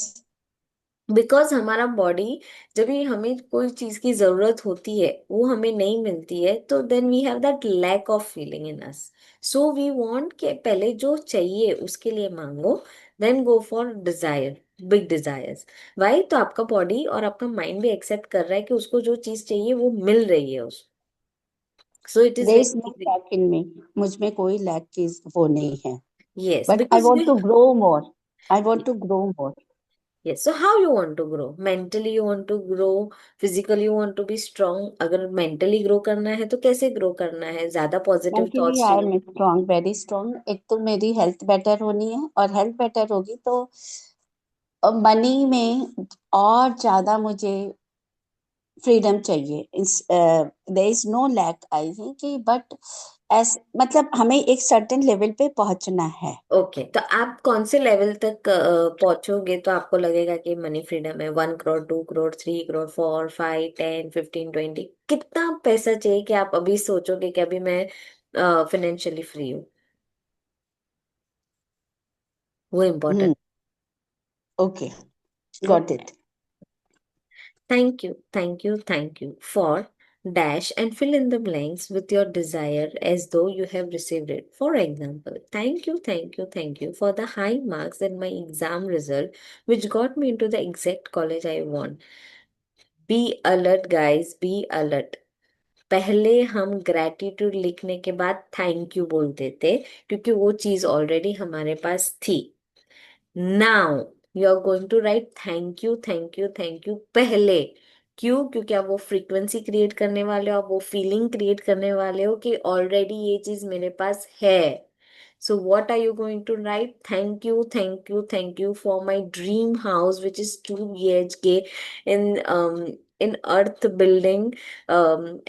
Because हमारा बॉडी, जब भी हमें कोई चीज की जरूरत होती है वो हमें नहीं मिलती है, तो then we have that lack of feeling in us. So we want कि पहले जो चाहिए उसके लिए मांगो, then go for desire, big desires. Why? तो आपका बॉडी और आपका माइंड भी एक्सेप्ट कर रहा है कि उसको जो चीज चाहिए वो मिल रही है उसको. So it is there is no very. Lack in me. मुझ में कोई लैक चीज वो नहीं है. Yes, but I because want you. To grow more. I want to grow more. Yes. So how you want to grow? Mentally you want to grow, physically you want to be strong. अगर mentally grow करना है तो कैसे grow करना है? ज्यादा positive mentally thoughts आई चाहिए. Am strong, very strong. एक तो मेरी हेल्थ बेटर होनी है, और हेल्थ बेटर होगी तो मनी में और ज्यादा मुझे फ्रीडम चाहिए। There is no lack I think कि, बट एस मतलब हमें एक सर्टेन लेवल पे पहुंचना है। ओके, तो आप कौन से लेवल तक पहुंचोगे तो आपको लगेगा कि मनी फ्रीडम है? 1 करोड़, 2 करोड़, 3 करोड़, 4, 5, 10, 15, 20? कितना पैसा चाहिए कि आप अभी सोचोगे कि अभी मैं फाइनेंशियली फ्री हूँ? वो important. Okay, got it. Thank you, thank you for dash and fill in the blanks with your desire as though you have received it. For example, thank you for the high marks in my exam result, which got me into the exact college I want. Be alert, guys, be alert. पहले हम gratitude लिखने के बाद thank you बोलते थे क्योंकि वो चीज ऑलरेडी हमारे पास थी। Now you are going to write thank you पहले। क्यों? क्योंकि आप वो फ्रीक्वेंसी क्रिएट करने वाले हो, आप वो फीलिंग क्रिएट करने वाले हो कि ऑलरेडी ये चीज मेरे पास है। So what are you going to write? Thank you for my dream house which is 2 BHK in in earth building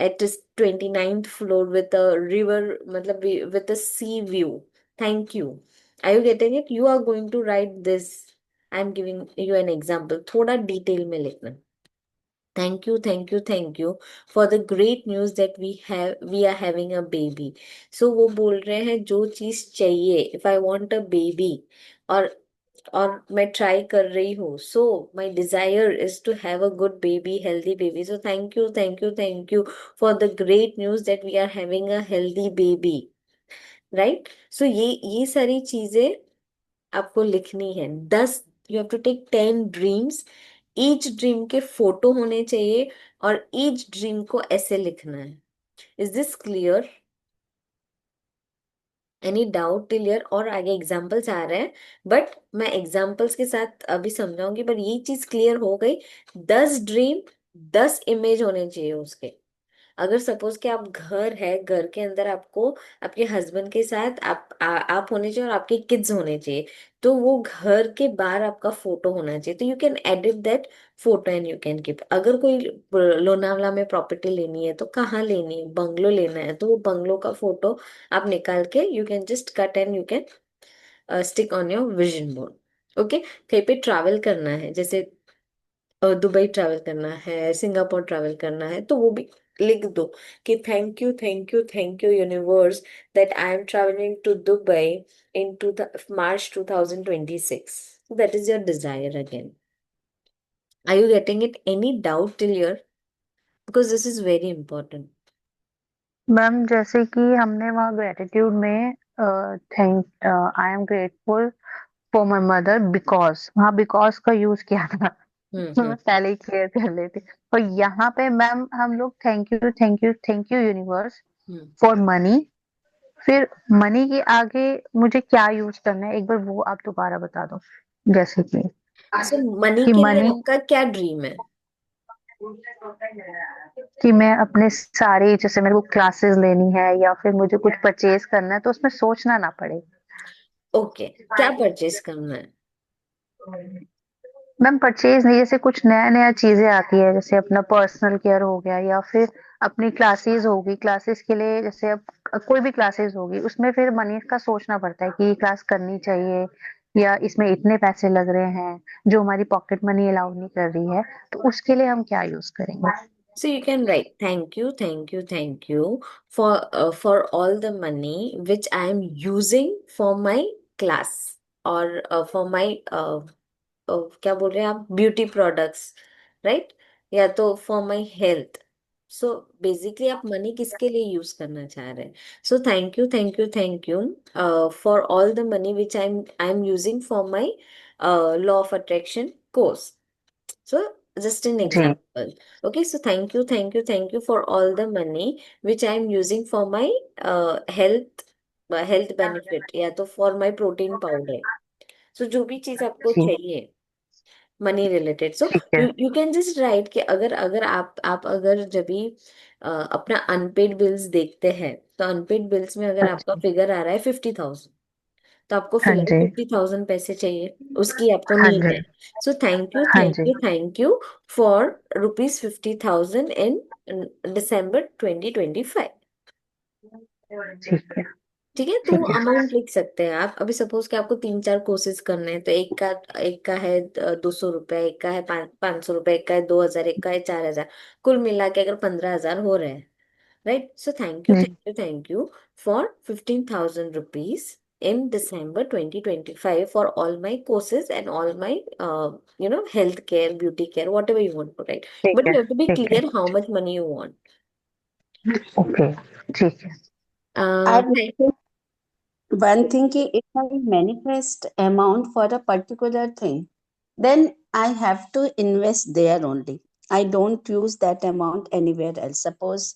at its 29th floor with a river, मतलब with a sea view. Thank you. Are you getting it? You are going to write this. I'm giving you an example. थोड़ा detail में लिखना। Thank you for the great news that we are having a baby. So वो बोल रहे हैं जो चीज चाहिए, if I want a baby, और मैं ट्राई कर रही हूँ, so my desire is to have a good baby, healthy baby. So thank you for the great news that we are having a healthy baby. Right? So ये सारी चीजें आपको लिखनी है। 10, you have to take 10 dreams. Each dream के photo होने चाहिए और ईच ड्रीम को ऐसे लिखना है। Is this clear? Any doubt till here? और आगे एग्जाम्पल्स आ रहे हैं, बट मैं एग्जाम्पल्स के साथ अभी समझाऊंगी, बट ये चीज क्लियर हो गई। 10 ड्रीम, 10 इमेज होने चाहिए उसके। अगर सपोज कि आप घर है, घर के अंदर आपको आपके हस्बैंड के साथ आप होने चाहिए और आपके किड्स होने चाहिए, तो वो घर के बाहर आपका फोटो होना चाहिए। तो you can edit that photo and you can keep. अगर कोई लोनावला में प्रॉपर्टी लेनी है तो कहाँ लेनी है, बंगलो लेना है तो वो बंगलो का फोटो आप निकाल के you can just cut and you can stick on your vision board. Okay? कहीं पे ट्रैवल करना है, जैसे दुबई ट्रैवल करना है, सिंगापुर ट्रैवल करना है, तो वो भी लिख दो कि thank you universe that I am travelling to Dubai in to March 2026। That is your desire again. Are you getting it? Any doubt till here? Because this is very important. Ma'am जैसे कि हमने वहाँ ग्रेटिट्यूड में thank I am grateful for my mother because, वहाँ because का use किया था। तो हम्म। मैं पहले ही क्लियर कर लेती। और यहाँ पे मैम हम लोग thank you universe hmm. For money. फिर मनी के आगे मुझे क्या यूज करना है, एक बार वो आप दोबारा बता दो। जैसे सो मनी कि के लिए मनी, आपका क्या ड्रीम है? कि मैं अपने सारे, जैसे मेरे को क्लासेस लेनी है या फिर मुझे कुछ परचेज करना है तो उसमें सोचना ना पड़े। ओके, क्या परचेज करना है? मैम परचेज नहीं, जैसे कुछ नया नया चीजें आती है, जैसे अपना पर्सनल केयर हो गया या फिर अपनी क्लासेस होगी, क्लासेस के लिए जैसे अब कोई भी क्लासेस होगी उसमें फिर मनी का सोचना पड़ता है कि ये क्लास करनी चाहिए या इसमें इतने पैसे लग रहे हैं जो हमारी पॉकेट मनी अलाउ नहीं कर रही है, तो उसके लिए हम क्या यूज करेंगे। So you can write thank you for all the money which I am using for my class or for my क्या बोल रहे हैं आप, ब्यूटी प्रोडक्ट्स, राइट? या तो for my health. So basically आप मनी किसके लिए यूज करना चाह रहे हैं? So thank you for all the money which I am using for my law of attraction course. So just an जी example. Okay, so thank you for all the money which I am using for my health benefit, या तो for my protein powder. So जो भी चीज आपको जी चाहिए money related, सो ठीक है। यू कैन जस्ट राइट कि अगर अगर आप अगर जब भी अपना अनपेड बिल्स देखते हैं तो अनपेड बिल्स में अगर आपका अच्छा फिगर आ रहा है 50,000, तो आपको हाँ फिलहाल जी, 50,000 पैसे चाहिए, उसकी आपको हाँ नीड जी, है। सो थैंक यू हाँ थैंक जी। You thank you for ₹50,000 in December 2025। ठीक है, ठीक है, तो वो ठीक है। अमाउंट लिख सकते हैं आप। अभी सपोज कि आपको 3-4 कोर्सेज करने हैं, तो एक का है 200 रुपये, एक का है 500 रुपये, एक का है 2,000, एक का है 4,000, कुल मिला के अगर 15,000 हो रहे हैं, राइट? सो थैंक यू जी, thank you thank you for ₹15,000 in December 2025 for all my courses and all my health care, beauty care, whatever you want to write. ठीक But है, you have to be ठीक है। clear how much money you want. Okay, ठीक है। I Thank. think one thing ki if I manifest amount for a particular thing, then I have to invest there only. I don't use that amount anywhere else. Suppose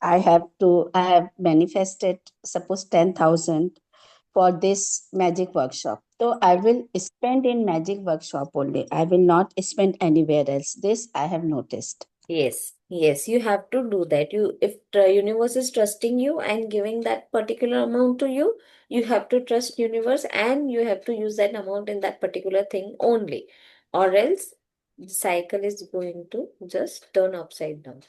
I have manifested, suppose 10,000 for this magic workshop. So I will spend in magic workshop only. I will not spend anywhere else. This I have noticed. Yes, yes, you have to do that. If the universe is trusting you and giving that particular amount to you, you have to trust universe and you have to use that amount in that particular thing only, or else the cycle is going to just turn upside down.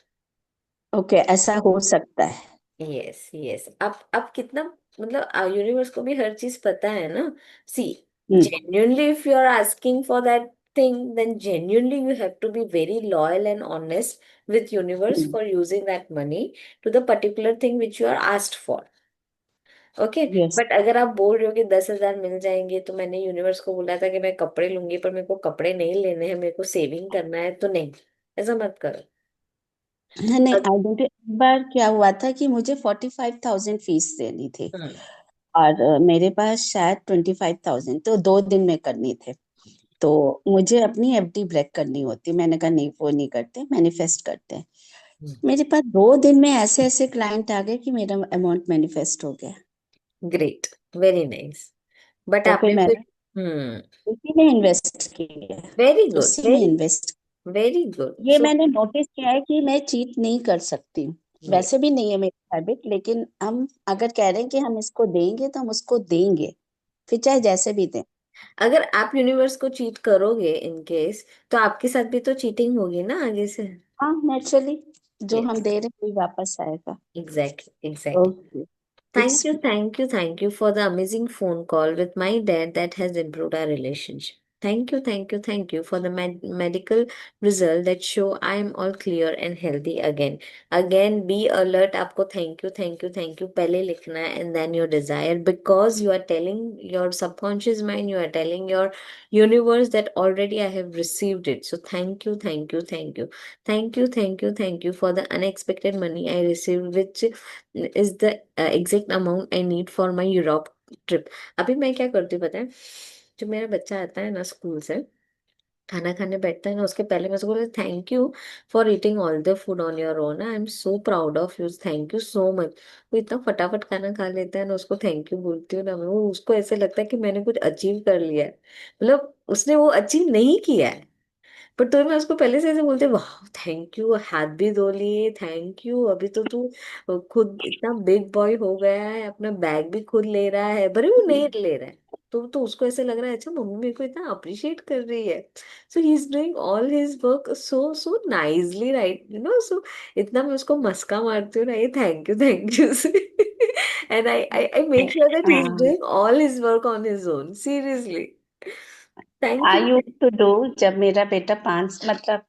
Okay, ऐसा हो सकता है. Yes yes, आप कितना, मतलब universe को भी हर चीज पता है ना। सी, Hmm. genuinely if you are asking for that thing, then genuinely you have to be very loyal and honest with universe Hmm. for using that money to the particular thing which you are asked for। Okay. Yes. But अगर आप बोल रहे हो कि 10,000 मिल जाएंगे, तो मैंने universe को बोला था कि मैं कपड़े लूंगी, पर मेरे को कपड़े नहीं लेने हैं, मेरे को सेविंग करना है, तो नहीं, ऐसा मत करो। नहीं, आई डोंट। एक बार क्या हुआ था कि मुझे 45,000 फीस देनी थी हम्म। और मेरे पास शायद 25,000 तो 2 दिन में करनी थे। तो मुझे अपनी एफडी ब्रेक करनी होती। मैंने कहा नहीं, वो नहीं करते, मैनिफेस्ट करते हैं। मेरे पास 2 दिन में ऐसे ऐसे क्लाइंट आ गए कि मेरा अमाउंट मैनिफेस्ट हो गया। Great, very nice. बट तो फिर आपने फिर। मैंने हम्म। उसी में इन्वेस्ट किया, वेरी गुड, उसी में वेरी इन्वेस्ट। Very good. ये सो मैंने नोटिस किया है कि मैं चीट नहीं कर सकती हूँ। वैसे भी नहीं है मेरी हैबिट, लेकिन हम अगर कह रहे हैं कि हम इसको देंगे तो हम उसको देंगे, फिर चाहे जैसे भी दें। अगर आप यूनिवर्स को चीट करोगे इन केस, तो आपके साथ भी तो चीटिंग होगी ना आगे से। हाँ, नेचुरली जो हम यस, दे रहे हैं वही वापस आएगा। Exactly exactly. Okay, Thank it's you, thank you, thank you for the amazing phone call with my dad that has improved our relationship. Thank you, thank you, thank you for the medical result that show I am all clear and healthy again. Again, be alert. आपको thank you, thank you पहले लिखना है and then your desire, because you are telling your subconscious mind, you are telling your universe that already I have received it. So thank you, thank you, thank you, thank you, thank you, thank you for the unexpected money I received, which is the exact amount I need for my Europe trip. अभी मैं क्या करती हूँ पता है? जब मेरा बच्चा आता है ना स्कूल से, खाना खाने बैठता है ना, उसके पहले मैं उसको बोलती thank you for eating all the food on your own, I am so proud of you, thank you so much. वो इतना फटाफट खाना खा लेता है ना, उसको थैंक यू बोलती हूँ ना मैं, वो उसको ऐसे लगता है कि मैंने कुछ अचीव कर लिया है। मतलब उसने वो अचीव नहीं किया है, पर तो मैं उसको पहले से ऐसे बोलते, वाह थैंक यू, हाथ भी धो लिए, थैंक यू, अभी तो तू खुद इतना बिग बॉय हो गया है, अपना बैग भी खुद ले रहा है, भले वो नहीं ले रहा है, तो उसको ऐसे लग रहा है अच्छा मम्मी मेरे को इतना अप्रिशिएट कर रही है। So he is doing all his work so so nicely, right, so इतना मैं उसको मस्का मारती हूँ ना, ये थैंक यू से and I make sure that he is doing all his work on his own, seriously. Thank I you. Used to do जब मेरा बेटा 5 मतलब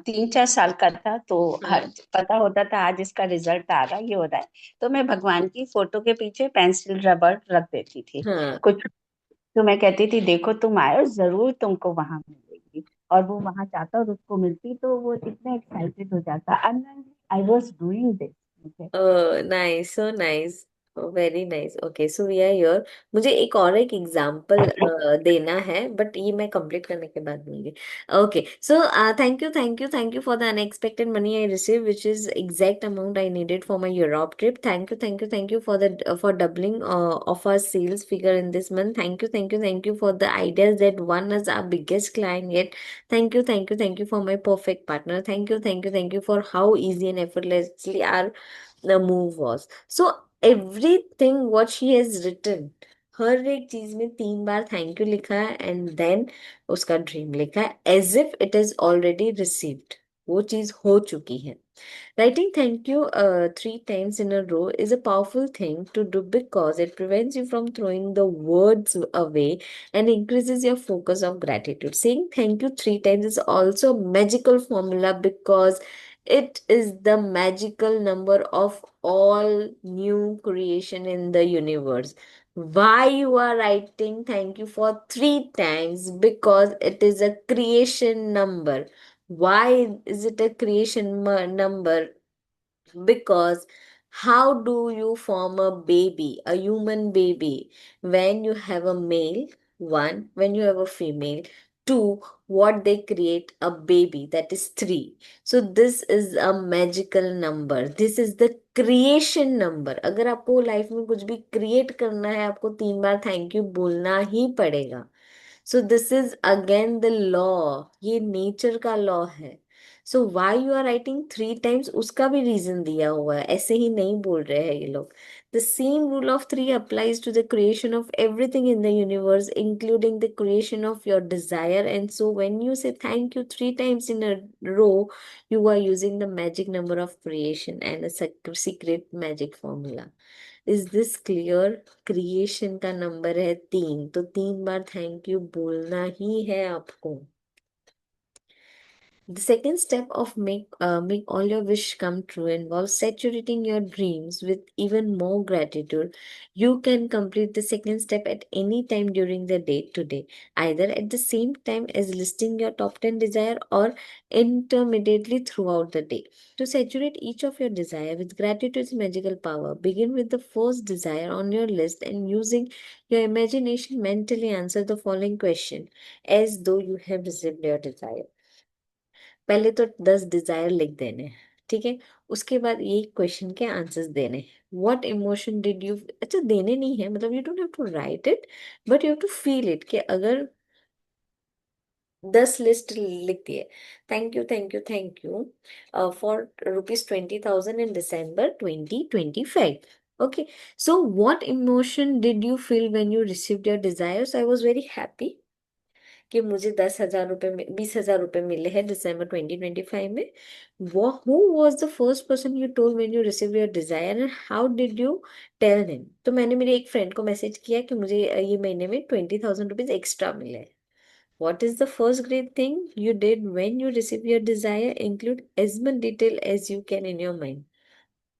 3-4 साल का था, तो हर पता होता था आज इसका रिजल्ट आ रहा है, ये हो रहा है, तो मैं भगवान की फोटो के पीछे पेंसिल रबड़ रख देती थी हाँ। कुछ। तो मैं कहती थी देखो तुम आए, जरूर तुमको वहां मिलेगी। और वो वहां जाता और उसको मिलती तो वो इतना एक्साइटेड हो जाता। I was doing this. Nice, so nice, very nice. Okay, so we are here. मुझे एक एग्जांपल देना है, बट ये मैं कंप्लीट करने के बाद दूंगी। Okay, so thank you for the unexpected money I receive which is exact amount I needed for my Europe trip. Thank you for doubling of our sales figure in this month. Thank you for the ideas that won us our biggest client yet. Thank you for my perfect partner. Thank you for how easy and effortlessly our the move was. So everything what she has written, हर एक चीज में 3 बार thank you लिखा है and then उसका dream लिखा है, as if it is already received, वो चीज हो चुकी है। Writing thank you 3 times in a row is a powerful thing to do because it prevents you from throwing the words away and increases your focus of gratitude. Saying thank you 3 times is also a magical formula because it is the magical number of all new creation in the universe. Why you are writing thank you for 3 times? Because it is a creation number. Why is it a creation number? Because how do you form a baby, a human baby, when you have a male, one, when you have a female, two, what they create a baby, that is three. So this is a magical number. This is the creation number. अगर आपको life में कुछ भी create करना है, आपको 3 बार thank you बोलना ही पड़ेगा। So this is again the law, ये नेचर का लॉ है। So why you are writing 3 times, उसका भी रीजन दिया हुआ है, ऐसे ही नहीं बोल रहे हैं ये लोग। The same rule of 3 applies to the creation of everything in the universe, including the creation of your desire. And so when you say thank you 3 times in a row, you are using the magic number of creation and a secret magic formula. Is this clear? Creation का number है 3, तो 3 बार thank you बोलना ही है आपको। The second step of make all your wish come true involves saturating your dreams with even more gratitude. You can complete the second step at any time during the day today, either at the same time as listing your top 10 desire or intermittently throughout the day. To saturate each of your desire with gratitude's magical power, begin with the first desire on your list and using your imagination mentally answer the following question as though you have received your desire. पहले तो 10 Dzire लिख देने, ठीक है। उसके बाद ये question के आंसर्स देने। व्हाट इमोशन डिड यू, अच्छा देने नहीं है, मतलब you don't have to write it, but you have to feel it. कि अगर 10 लिस्ट लिख दिए, thank you thank you thank you for ₹20,000 in December 2025। Okay, so what emotion did you feel when you received your desires? I was very happy कि मुझे 10,000 रुपए 20,000 रुपए मिले हैं December 2025 में। वो who was the first person you told when you receive your desire and how did you tell him? तो मैंने मेरे एक फ्रेंड को मैसेज किया कि मुझे ये महीने में ₹20,000 एक्स्ट्रा मिले। What is the first great thing you did when you receive your desire? Include as much detail as you can in your mind.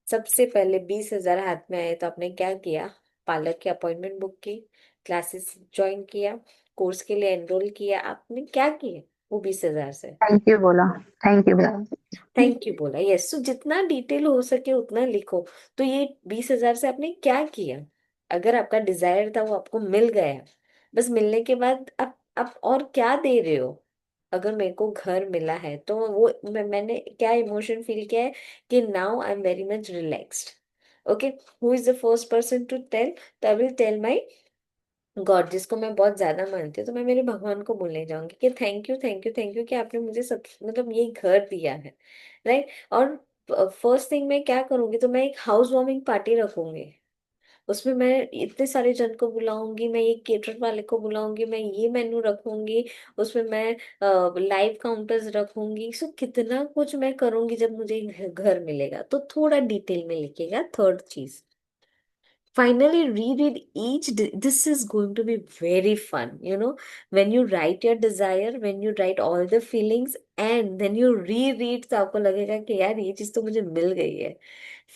सबसे पहले 20,000 हाथ में आए तो आपने क्या किया? पार्लर की अपॉइंटमेंट बुक की, क्लासेस ज्वाइन किया, कोर्स के लिए एनरोल किया, आपने क्या किया वो 20,000 से? थैंक यू बोला। थैंक यू बोला। थैंक यू बोला। यस, सो जितना डिटेल हो सके उतना लिखो। तो ये 20,000 से आपने क्या किया? अगर आपका डिजायर था वो आपको मिल गया, बस मिलने के बाद आप और क्या दे रहे हो? अगर मेरे को घर मिला है तो वो मैंने क्या इमोशन फील किया है कि now I am very much relaxed. Okay, who is the first person to tell? तो I will tell my God, जिसको मैं बहुत ज्यादा मानती हूँ। तो मैं मेरे भगवान को बोलने जाऊंगी कि thank you thank you thank you कि आपने मुझे सब मतलब ये घर दिया है, राइट। और फर्स्ट थिंग मैं क्या करूंगी, तो मैं एक हाउस वार्मिंग पार्टी रखूंगी। उसमें मैं इतने सारे जन को बुलाऊंगी, मैं ये केटर वाले को बुलाऊंगी, मैं ये मेन्यू रखूंगी, उसमें मैं लाइव काउंटर्स रखूंगी। सो कितना कुछ मैं करूंगी जब मुझे घर मिलेगा। तो थोड़ा डिटेल में लिखेगा। थर्ड चीज, finally reread this is going to be very fun, when you write your desire, when you write all the feelings and then you reread, तो आपको लगेगा कि यार ये चीज तो मुझे मिल गई है।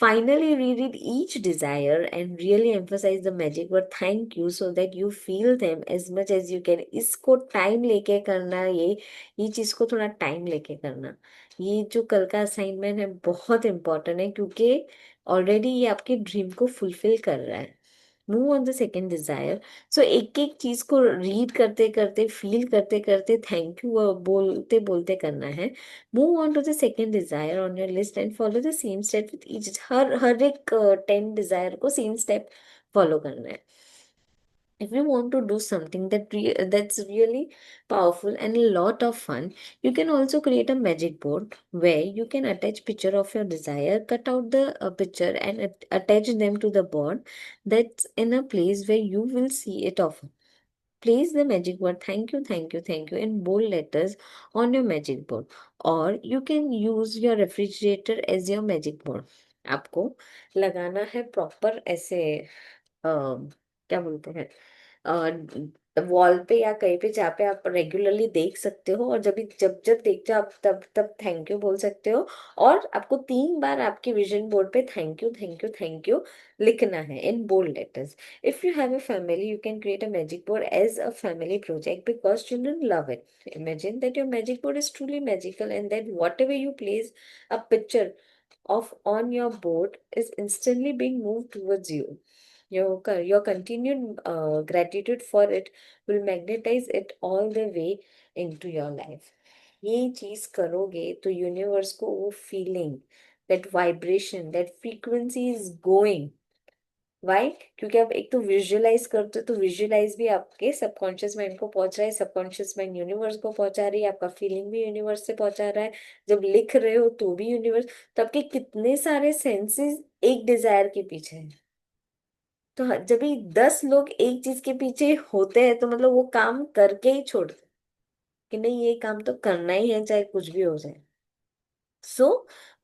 Finally reread each desire and really emphasize the magic word thank you so that you feel them as much as you can. इसको टाइम लेके करना, ये चीज को थोड़ा टाइम लेके करना। ये जो कल का असाइनमेंट है बहुत इंपॉर्टेंट है, क्योंकि ऑलरेडी ये आपके ड्रीम को फुलफिल कर रहा है। Move on the second desire. So एक एक चीज को रीड करते करते, फील करते करते, थैंक यू बोलते बोलते करना है। Move on to the second desire on your list and follow the same step with each. हर हर एक 10 डिजायर को सेम स्टेप फॉलो करना है। if you want to do something that's really powerful and a lot of fun, you can also create a magic board where you can attach picture of your desire, cut out the picture and attach them to the board that's in a place where you will see it often. Place the magic word thank you, thank you, thank you in bold letters on your magic board, or you can use your refrigerator as your magic board. आपको लगाना है proper ऐसे क्या बोलते हैं wall पे या कहीं पे जहाँ पे आप रेगुलरली देख सकते हो, और जब जब जब देखते हो आप तब तब थैंक यू बोल सकते हो। और आपको 3 बार आपके विजन बोर्ड पे thank you, thank you, thank you लिखना है in bold letters. If you have a family, you can create a magic board as a family project because children love it. Imagine that your magic board is truly magical and that whatever you place a picture of on your board is instantly being moved towards you. Your continued gratitude for it will magnetize it all the way into your life. ये चीज करोगे तो universe को वो feeling, that vibration, that frequency is going. Why? क्योंकि आप एक तो विजुअलाइज करते हो, तो विजुअलाइज भी आपके सबकॉन्शियस माइंड को पहुंच रहा है, सबकॉन्शियस माइंड यूनिवर्स को पहुंचा रही है, आपका फीलिंग भी यूनिवर्स से पहुंचा रहा है, जब लिख रहे हो तो भी यूनिवर्स। तो आपके कितने सारे सेंसेस एक डिजायर के पीछे हैं। तो जब भी 10 लोग एक चीज के पीछे होते हैं तो मतलब वो काम करके ही छोड़ते हैं कि नहीं ये काम तो करना ही है चाहे कुछ भी हो जाए। सो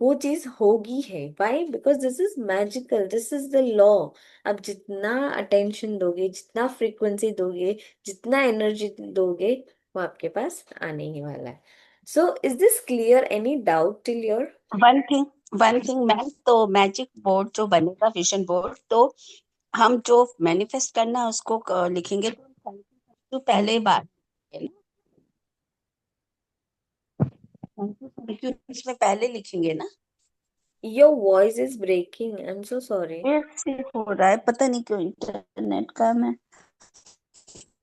वो चीज होगी है। Why? Because this is magical, this is the law. आप जितना अटेंशन दोगे, जितना फ्रीक्वेंसी दोगे, जितना एनर्जी दोगे, वो आपके पास आने ही वाला है। So is this clear? Any doubt till your? One thing ma'am, तो मैजिक बोर्ड जो बनेगा, विजन बोर्ड, तो हम जो मैनिफेस्ट करना है उसको लिखेंगे तो पहले बार है ना, थैंक यू इसमें पहले लिखेंगे ना। Your voice is breaking, I am so sorry. से हो रहा है, पता नहीं क्यों, इंटरनेट का। मैं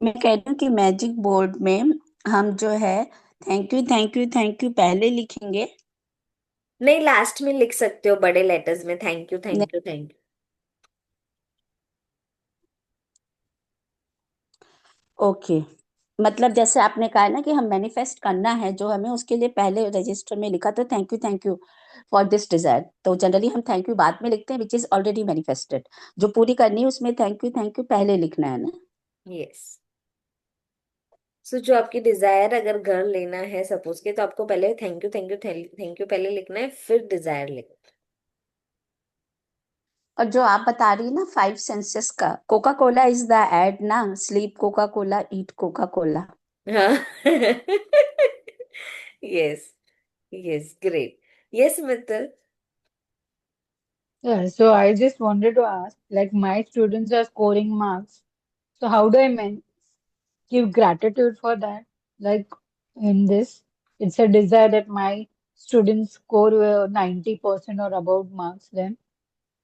कह रही हूँ कि मैजिक बोर्ड में हम जो है thank you, thank you, thank you पहले लिखेंगे। नहीं, लास्ट में लिख सकते हो बड़े लेटर्स में thank you, thank you, thank you. Okay, मतलब जैसे आपने कहा ना कि हम मैनिफेस्ट करना है जो हमें, उसके लिए पहले रजिस्टर में लिखा तो thank you for this desire. तो जनरली हम थैंक यू बाद में लिखते हैं, विच इज ऑलरेडी मैनिफेस्टेड। जो पूरी करनी है उसमें थैंक यू पहले लिखना है ना। यस। सो जो आपकी डिजायर अगर घर लेना है सपोज के, तो आपको पहले thank you, thank you, thank you पहले लिखना है, फिर डिजायर लिखना और जो आप बता रही है ना 5 सेंसेस का, coca cola is the ad ना, sleep coca cola, eat coca cola. है। हाँ। Yes, yes, great. Yes Mittal. Yeah, so I just wanted to ask, like my students are scoring marks. So how do I give gratitude for that? Like in this, it's a desire that my students score 90% or above marks then.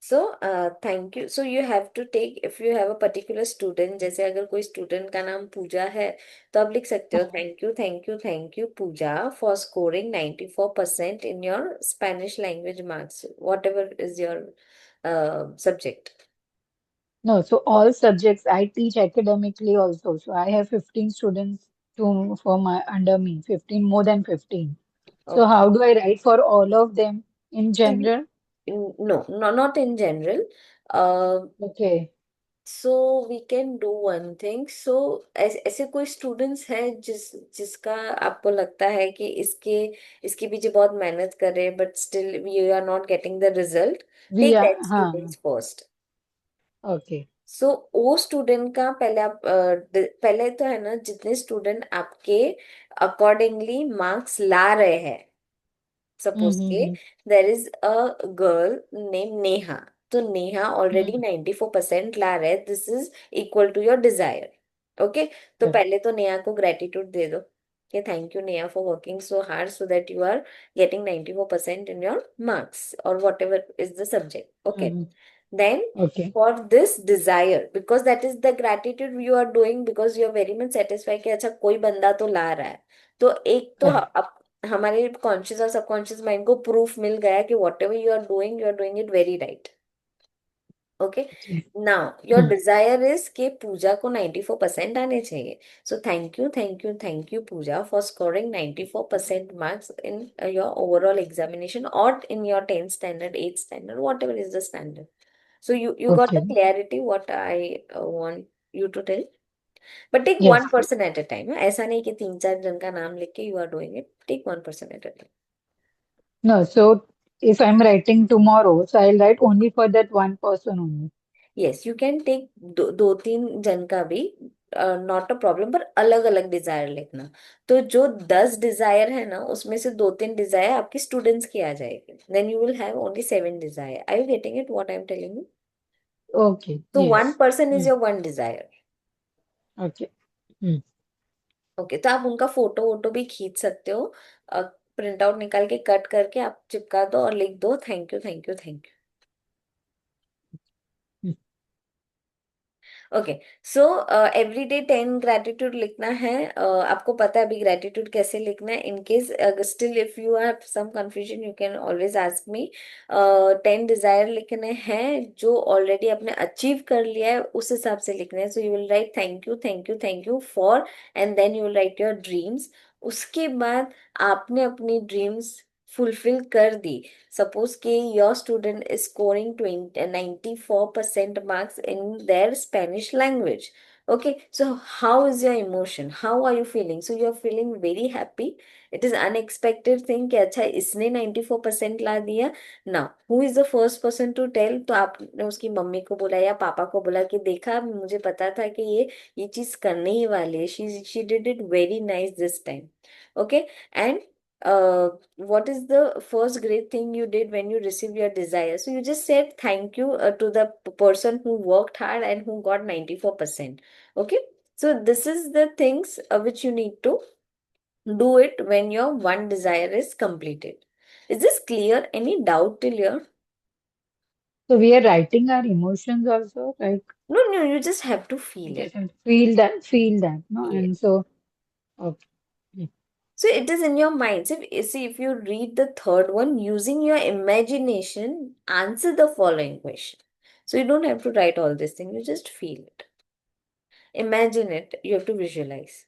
So thank you. So you have to take, if you have a particular student, जैसे अगर कोई student का नाम पूजा है, तो आप लिख सकते हो thank you, thank you, thank you Pooja for scoring 94% in your Spanish language marks, whatever is your subject. No, so all subjects I teach academically also. So I have 15 students to for my under me, 15 more than 15. So how do I write for all of them in general? No, no, not in general. Uh, Okay. so we can do one thing. So ऐसे कोई students हैं जिसका आपको लगता है कि इसके इसके पीछे बहुत मेहनत कर रहे हैं but still we are not getting the result, We take are, that students first. okay. So वो स्टूडेंट का पहले आप पहले तो है ना, जितने स्टूडेंट आपके अकॉर्डिंगली मार्क्स ला रहे हैं, सपोज के Mm-hmm. There is a girl name Neha, तो नेहा ऑलरेडी Mm-hmm. 94% ला रहे हैं, this is equal to your desire. Okay, तो Okay. पहले तो नेहा को ग्रेटिट्यूड दे दो कि thank you Neha for working so hard so that you are getting 94% in your marks और whatever is the subject. Okay, Mm-hmm. then Okay. for this desire, because that is the gratitude you are doing, because you are very much satisfied कि अच्छा कोई बंदा तो ला रहा है, तो एक तो Correct. अब हमारे कॉन्शियस और सबकॉन्शियस माइंड को प्रूफ मिल गया कि whatever you are doing it very right. Okay, Okay. Now your desire is कि पूजा को 94% आने चाहिए. So thank you Pooja for scoring 94% marks in your overall examination और in your 10th standard, 8th standard, whatever is the standard. So you got the Okay. clarity what I want you to tell. But take one Yes. person at a time. ऐसा नहीं कि 3-4 जन का नाम लिख के you are doing it. Take one person at a time. No, so if I'm writing tomorrow, so I'll write only for that one person only. Yes, you can take 2-3 जन का भी, नॉट अ प्रॉब्लम, पर अलग अलग Dzire लिखना. तो जो 10 Dzire है ना, उसमें से 2-3 डिजायर आपकी स्टूडेंट्स की आ जाएगी. Then you will have only 7 desire. Are you getting it what I am telling you? Okay. तो one Yes. Person is Mm. Your one desire. Okay. Mm. Okay, तो आप उनका फोटो वोटो भी खींच सकते हो. प्रिंट आउट निकाल के कट करके आप चिपका दो और लिख दो thank you thank you thank you. Mm. Okay, so everyday 10 gratitude लिखना है. आपको पता है अभी ग्रेटिट्यूड कैसे लिखना है. In case still if you have some confusion you can always ask me. 10 desire लिखने हैं जो ऑलरेडी आपने अचीव कर लिया है, उस हिसाब से लिखना है. So you will write thank you for, and then you will write your dreams. उसके बाद आपने अपनी ड्रीम्स फुलफिल कर दी. Suppose कि your student is scoring 94% marks in their Spanish language. Okay, so how is your emotion? How are you feeling? So you are feeling very happy. It is unexpected thing कि अच्छा इसने 94% ला दिया. Now, who is the first person to tell? तो आपने उसकी mummy को बोला या पापा को बोला कि देखा मुझे पता था कि ये चीज करने ही वाली है. She did it very nice this time. Okay, and what is the first great thing you did when you received your desire? So you just said thank you to the person who worked hard and who got 94%. Okay, so this is the things which you need to do it when your one desire is completed. Is this clear? Any doubt till here? So we are writing our emotions also, like No, you just have to we feel just it. have to feel that, no? Yeah. And so, okay. Mm. So it is in your mind. So if you read the third one, using your imagination, answer the following question. So you don't have to write all this thing, you just feel it. Imagine it, you have to visualize.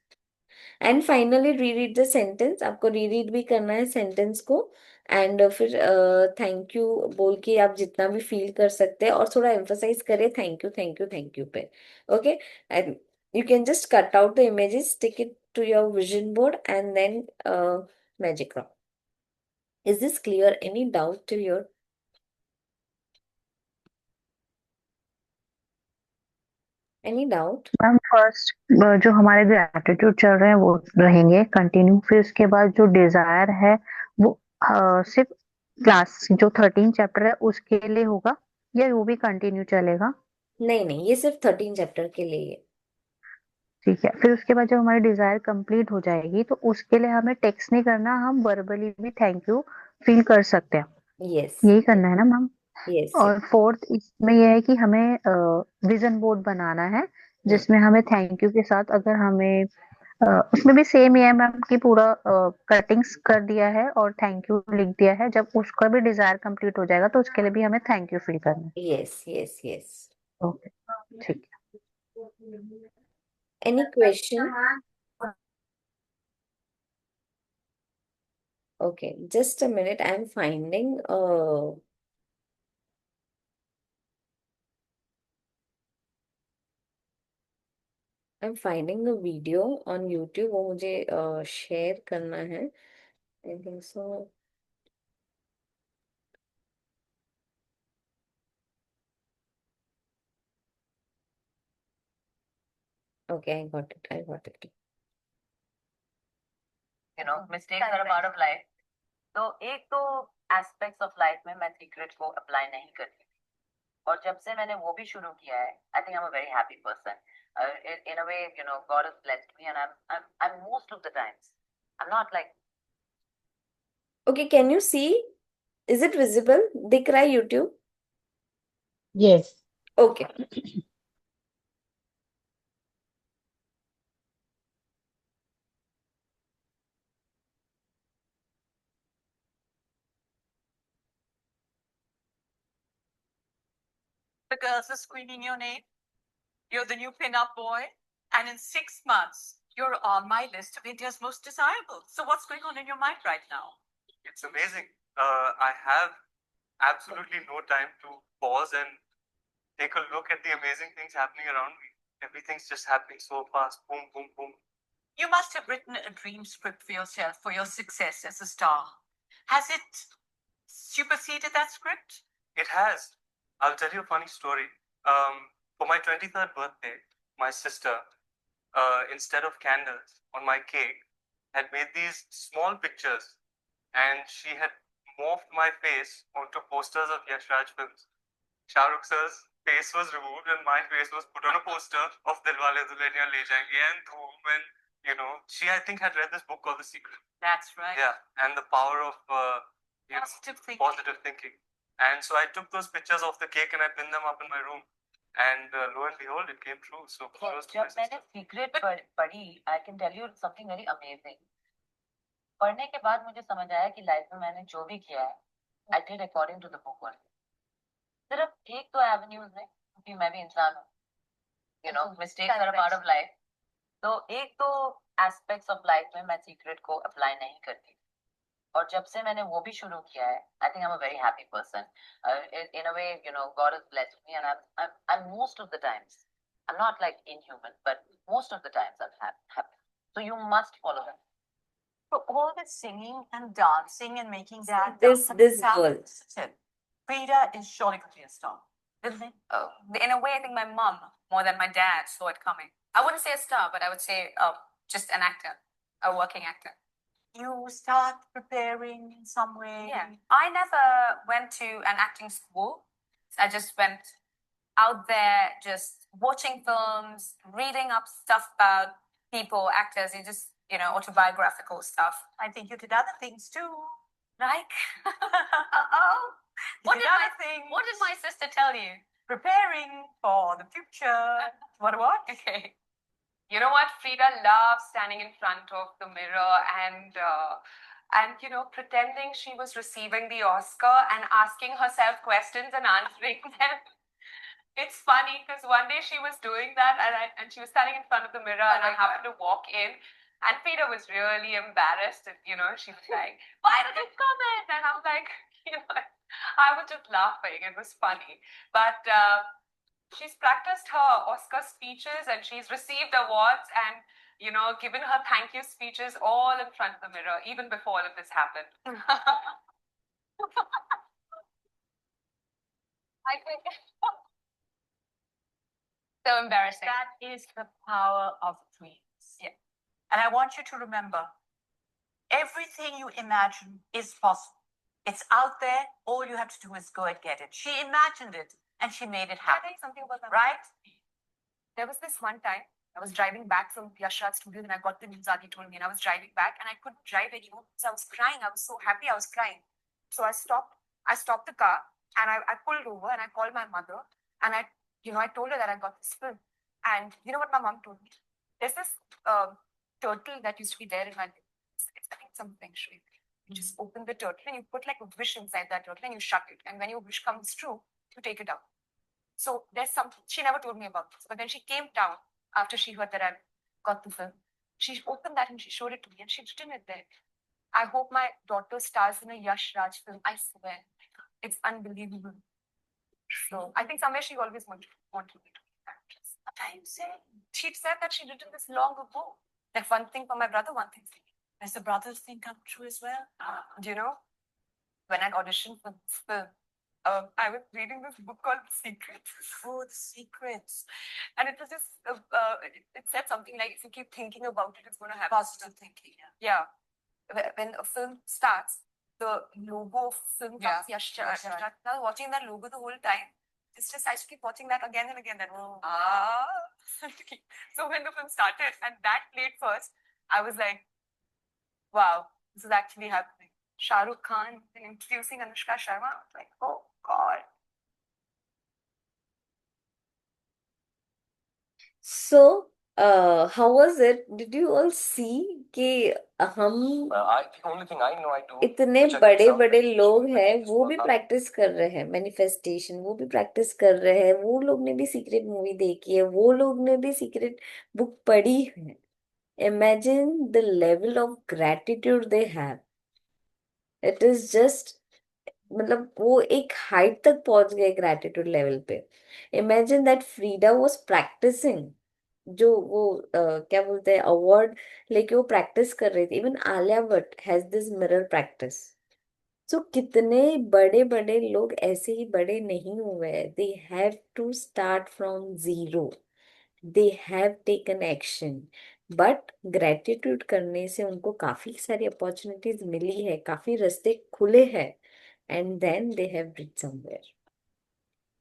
And finally reread the sentence. आपको reread भी करना है sentence को. And फिर thank you बोल के आप जितना भी फील कर सकते हैं और थोड़ा एम्फसाइज करें थैंक यू पे. Okay, and you can just cut out the images, stick it to your vision board, and then magic round. Is this clear? Any doubt till your? Any doubt? Ma'am first जो हमारे gratitude चल रहे हैं वो रहेंगे continue, फिर उसके बाद जो डिजायर है वो सिर्फ क्लास जो 13 चैप्टर है उसके लिए होगा या वो भी कंटिन्यू चलेगा? नहीं, ये सिर्फ 13 चैप्टर के लिए है. ठीक है, फिर उसके बाद जब हमारी डिजायर कंप्लीट हो जाएगी तो उसके लिए हमें टेक्स्ट नहीं करना, हम वर्बली भी थैंक यू फील कर सकते हैं, यस यही करना है ना मैम? यस. और फोर्थ इसमें यह है कि हमें विजन बोर्ड बनाना है जिसमें हमें थैंक यू के साथ, अगर हमें उसमें भी सेम ही है मैम कि पूरा कटिंग्स कर दिया है और थैंक यू लिख दिया है, जब उसका भी डिजायर कंप्लीट हो जाएगा तो उसके लिए भी हमें थैंक यू फील करना यस. है। ओके, ठीक Any question? Okay, just a minute. I'm finding a video on YouTube. वो मुझे शेयर करना है. I think so. Okay, I got it. Mistakes are part of life. तो एक तो एस्पेक्ट्स ऑफ लाइफ में मैं सीक्रेट को अप्लाई नहीं करती थी, और जब से मैंने वो भी शुरू किया है, I think I am a very happy person. In a way, God has blessed me, and I'm most of the times, I'm not like. Okay, can you see? Is it visible? दिख रहा है YouTube? Yes. Okay. the girls are screaming your name. You're the new pin-up boy. And in 6 months, you're on my list of India's most desirable. So what's going on in your mind right now? It's amazing. I have absolutely no time to pause and take a look at the amazing things happening around me. Everything's just happening so fast. Boom, boom, boom. You must have written a dream script for yourself for your success as a star. Has it superseded that script? It has. I'll tell you a funny story. For my 23rd birthday, my sister, instead of candles on my cake, had made these small pictures, and she had morphed my face onto posters of Yash Raj films. Shah Rukh sir's face was removed and my face was put on a poster of Dilwale Dulhaniya Le Jayenge and Dhoom, and she, I think, had read this book called The Secret. That's right. Yeah, and the power of Positive thinking. And so I took those pictures of the cake and I pinned them up in my room. And lo and behold, it came true. So kudos to my जब मैंने sister. Secret पढ़ी, I can tell you something very amazing. पढ़ने के बाद मुझे समझ आया कि लाइफ में मैंने जो भी किया है, I did according to the book only. सिर्फ एक तो एवेन्यूज में, क्योंकि मैं भी इंसान हूँ, mistakes are a part of life. तो एक तो एस्पेक्ट्स ऑफ लाइफ में मैं सीक्रेट को अप्लाई नहीं करती. और जब से मैंने वो भी शुरू किया है, I think I'm a very happy person. In a way, God has blessed me, and I'm most of the times, I'm not like inhuman, but most of the times I'm happy. So you must follow that. For all the singing and dancing and making that This girl. Frida is surely going to be a star, isn't it? In a way, I think my mom, more than my dad, saw it coming. I wouldn't say a star, but I would say just an actor, a working actor. You start preparing in some way. Yeah. I never went to an acting school. I just went out there just watching films, reading up stuff about people, actors, and just, autobiographical stuff. I think you did other things too. Like, What what did my sister tell you? Preparing for the future. What? Okay. You know what? Frida loves standing in front of the mirror and pretending she was receiving the Oscar and asking herself questions and answering them. It's funny because one day she was doing that and she was standing in front of the mirror and I happened to walk in and Frida was really embarrassed and, she was like, why did you comment? And I'm like, I was just laughing. It was funny. But she's practiced her Oscar speeches and she's received awards and, given her thank you speeches all in front of the mirror, even before all of this happened. I think so embarrassing. That is the power of dreams. Yeah. And I want you to remember, everything you imagine is possible. It's out there. All you have to do is go and get it. She imagined it and she made it Can I happen. tell you something about that? Right? There was this one time I was driving back from Yash Raj Studios and I got the news Adi told me and I was driving back and I couldn't drive anymore because I was crying. I was so happy I was crying. So I stopped the car and I pulled over and I called my mother and I told her that I got this film. And you know what my mom told me? There's this turtle that used to be there in my it's I think some feng shui. You just open the turtle and you put like a wish inside that turtle and you shut it. And when your wish comes true, you take it out. So there's something, she never told me about this. But when she came down, after she heard that I got the film, she opened that and she showed it to me and she'd written it there. I hope my daughter stars in a Yash Raj film. I swear. It's unbelievable. So I think somewhere she always wanted me to be an actress. What are you saying? She'd said that she'd written this long ago. Like one thing for my brother, one thing for me. Does the brother's thing come true as well? When I auditioned for this film, I was reading this book called The Secrets. Oh, The Secrets. And it was just, it said something like, if you keep thinking about it, it's going to happen. Positive thinking, yeah. Yeah. When a film starts, the logo of film Yeah. comes, Yash Raj. I was watching that logo the whole time. It's just, I used to keep watching that again and again. So when the film started and that played first, I was like, wow, this is actually happening. Shah Rukh Khan introducing Anushka Sharma. I was like, oh God. So how was it, did you all see कि हम The only thing I know I do, इतने which I think बड़े sounds बड़े very लोग stupid, हैं, is वो भी work out. Practice कर रहे हैं मैनिफेस्टेशन, वो भी प्रैक्टिस कर रहे हैं, वो लोग ने भी सीक्रेट मूवी देखी है, वो लोग ने भी सीक्रेट बुक पढ़ी है. Imagine the level of gratitude they have. It is just, मतलब वो एक हाइट तक पहुंच गए ग्रेटिट्यूड लेवल पे. Imagine that Frida was practicing, जो वो क्या बोलते हैं, अवार्ड लेके वो प्रैक्टिस कर रही थी. Even Alia Bhatt has this mirror practice. So कितने बड़े बड़े लोग ऐसे ही बड़े नहीं हुए हैं. They have to start from zero. They have taken action. But gratitude करने से उनको काफी सारी अपॉर्चुनिटीज मिली है, काफी रास्ते खुले हैं. And then they have reach somewhere.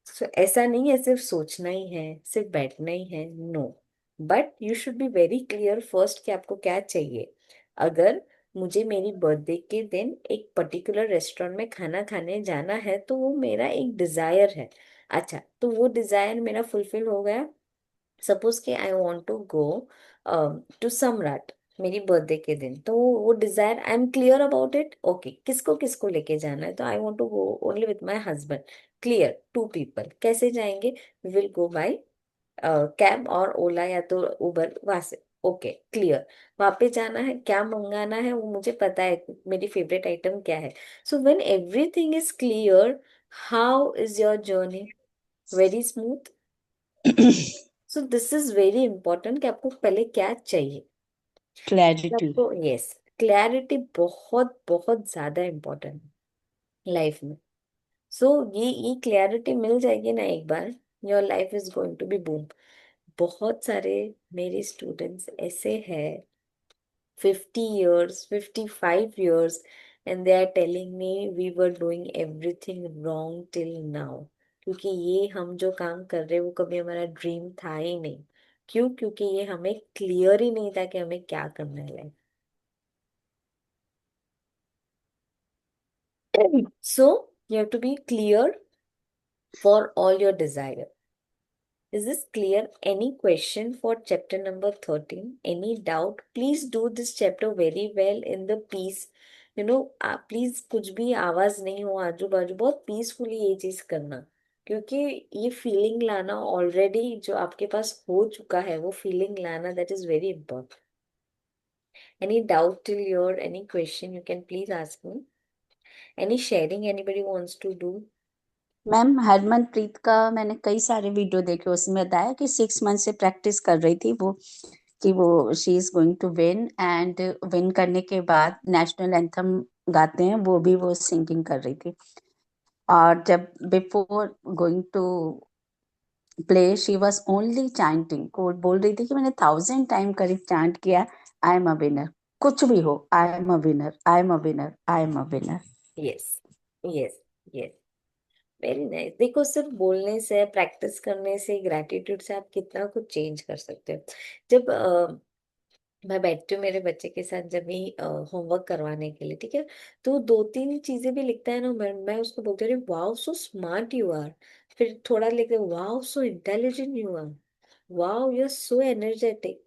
So ऐसा नहीं है सिर्फ सोचना ही है, सिर्फ बैठना ही है, no. But you should be very clear first कि आपको क्या चाहिए. अगर मुझे मेरी बर्थडे के दिन एक पर्टिकुलर रेस्टोरेंट में खाना खाने जाना है तो वो मेरा एक डिजायर है. अच्छा, तो वो डिजायर मेरा फुलफिल हो गया. सपोज कि I want to go to Samrat मेरी बर्थडे के दिन, तो वो desire I am clear about it. Okay, किसको किसको लेके जाना है, तो I want to go only with my husband. Clear, 2 people. कैसे जाएंगे? विल गो बाय कैब और ओला या तो उबर वहां से. Okay, clear. वहां पे जाना है, क्या मंगाना है वो मुझे पता है, मेरी फेवरेट आइटम क्या है. So when everything is clear, how is your journey? Very smooth. So this is very important कि आपको पहले क्या चाहिए. क्लैरिटी. आपको, यस, क्लैरिटी बहुत बहुत ज्यादा इम्पोर्टेंट है लाइफ में. सो ये क्लैरिटी मिल जाएगी ना एक बार, your life is going to be boom. बहुत सारे मेरे स्टूडेंट्स ऐसे हैं, 50 years, 55 years, and they are telling me we were doing everything wrong till now. क्योंकि ये हम जो काम कर रहे हैं वो कभी हमारा ड्रीम था ही नहीं. क्यों? क्योंकि ये हमें क्लियर ही नहीं था कि हमें क्या करना है life. So you have to be clear for all your desire. Is this clear? Any question for chapter number 13? Any doubt? Please do this chapter very well in the peace. Please कुछ भी आवाज नहीं हो आजू बाजू, बहुत peacefully ये चीज करना. क्योंकि ये फीलिंग लाना ऑलरेडी जो आपके पास हो चुका है, वो फीलिंग लाना, that is very important. Any doubt till your, any question you can please ask me. Any sharing anybody wants to do? Ma'am, Harmanpreet का मैंने कई सारे वीडियो देखे, उसमें बताया कि 6 मंथ से प्रैक्टिस कर रही थी वो, कि वो she is going to win, and win करने के बाद नेशनल एंथम गाते हैं वो भी वो सिंगिंग कर रही थी. और जब before going to play she was only chanting, को बोल रही थी कि मैंने 1000 टाइम करीब चैंट किया, आई एम अ विनर. कुछ भी हो, I am a winner, I am a winner, I am a winner. Yes, yes, yes. Very nice. देखो, सिर्फ बोलने से, प्रैक्टिस करने से, ग्रैटिट्यूड से आप कितना कुछ चेंज कर सकते हो. जब मैं बैठती हूँ मेरे बच्चे के साथ, जब भी होमवर्क करवाने के लिए, ठीक है, तो 2-3 चीजें भी लिखता है ना, मैं उसको बोलती हूँ, wow so smart you are. फिर थोड़ा लिखते, wow so intelligent you are. Wow you are so energetic.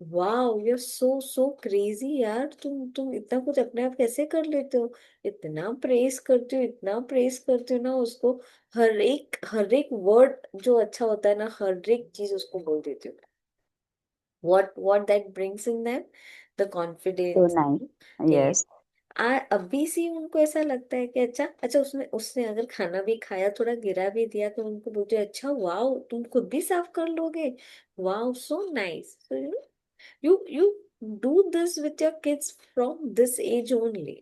Wow you are so so crazy यार, तुम इतना कुछ अपने आप कैसे कर लेते हो. इतना प्रेस करती हूँ, इतना प्रेस करती हूँ ना उसको. हर एक वर्ड जो अच्छा होता है ना, हर एक चीज उसको बोल देती हूँ. what that brings in them, the तो confidence. नहीं, ये यस. अभी से उनको ऐसा लगता है कि अच्छा अच्छा, उसने उसने अगर खाना भी खाया, थोड़ा गिरा भी दिया, तो उनको बोलते हैं, अच्छा वाओ, तुम खुद भी साफ कर लोगे. Wow so nice. So you do this with your kids from this age only,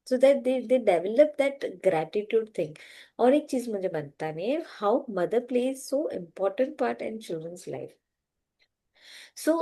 so that they develop that gratitude thing. और एक चीज मुझे बनता नहीं है, how mother plays so important part in children's life. So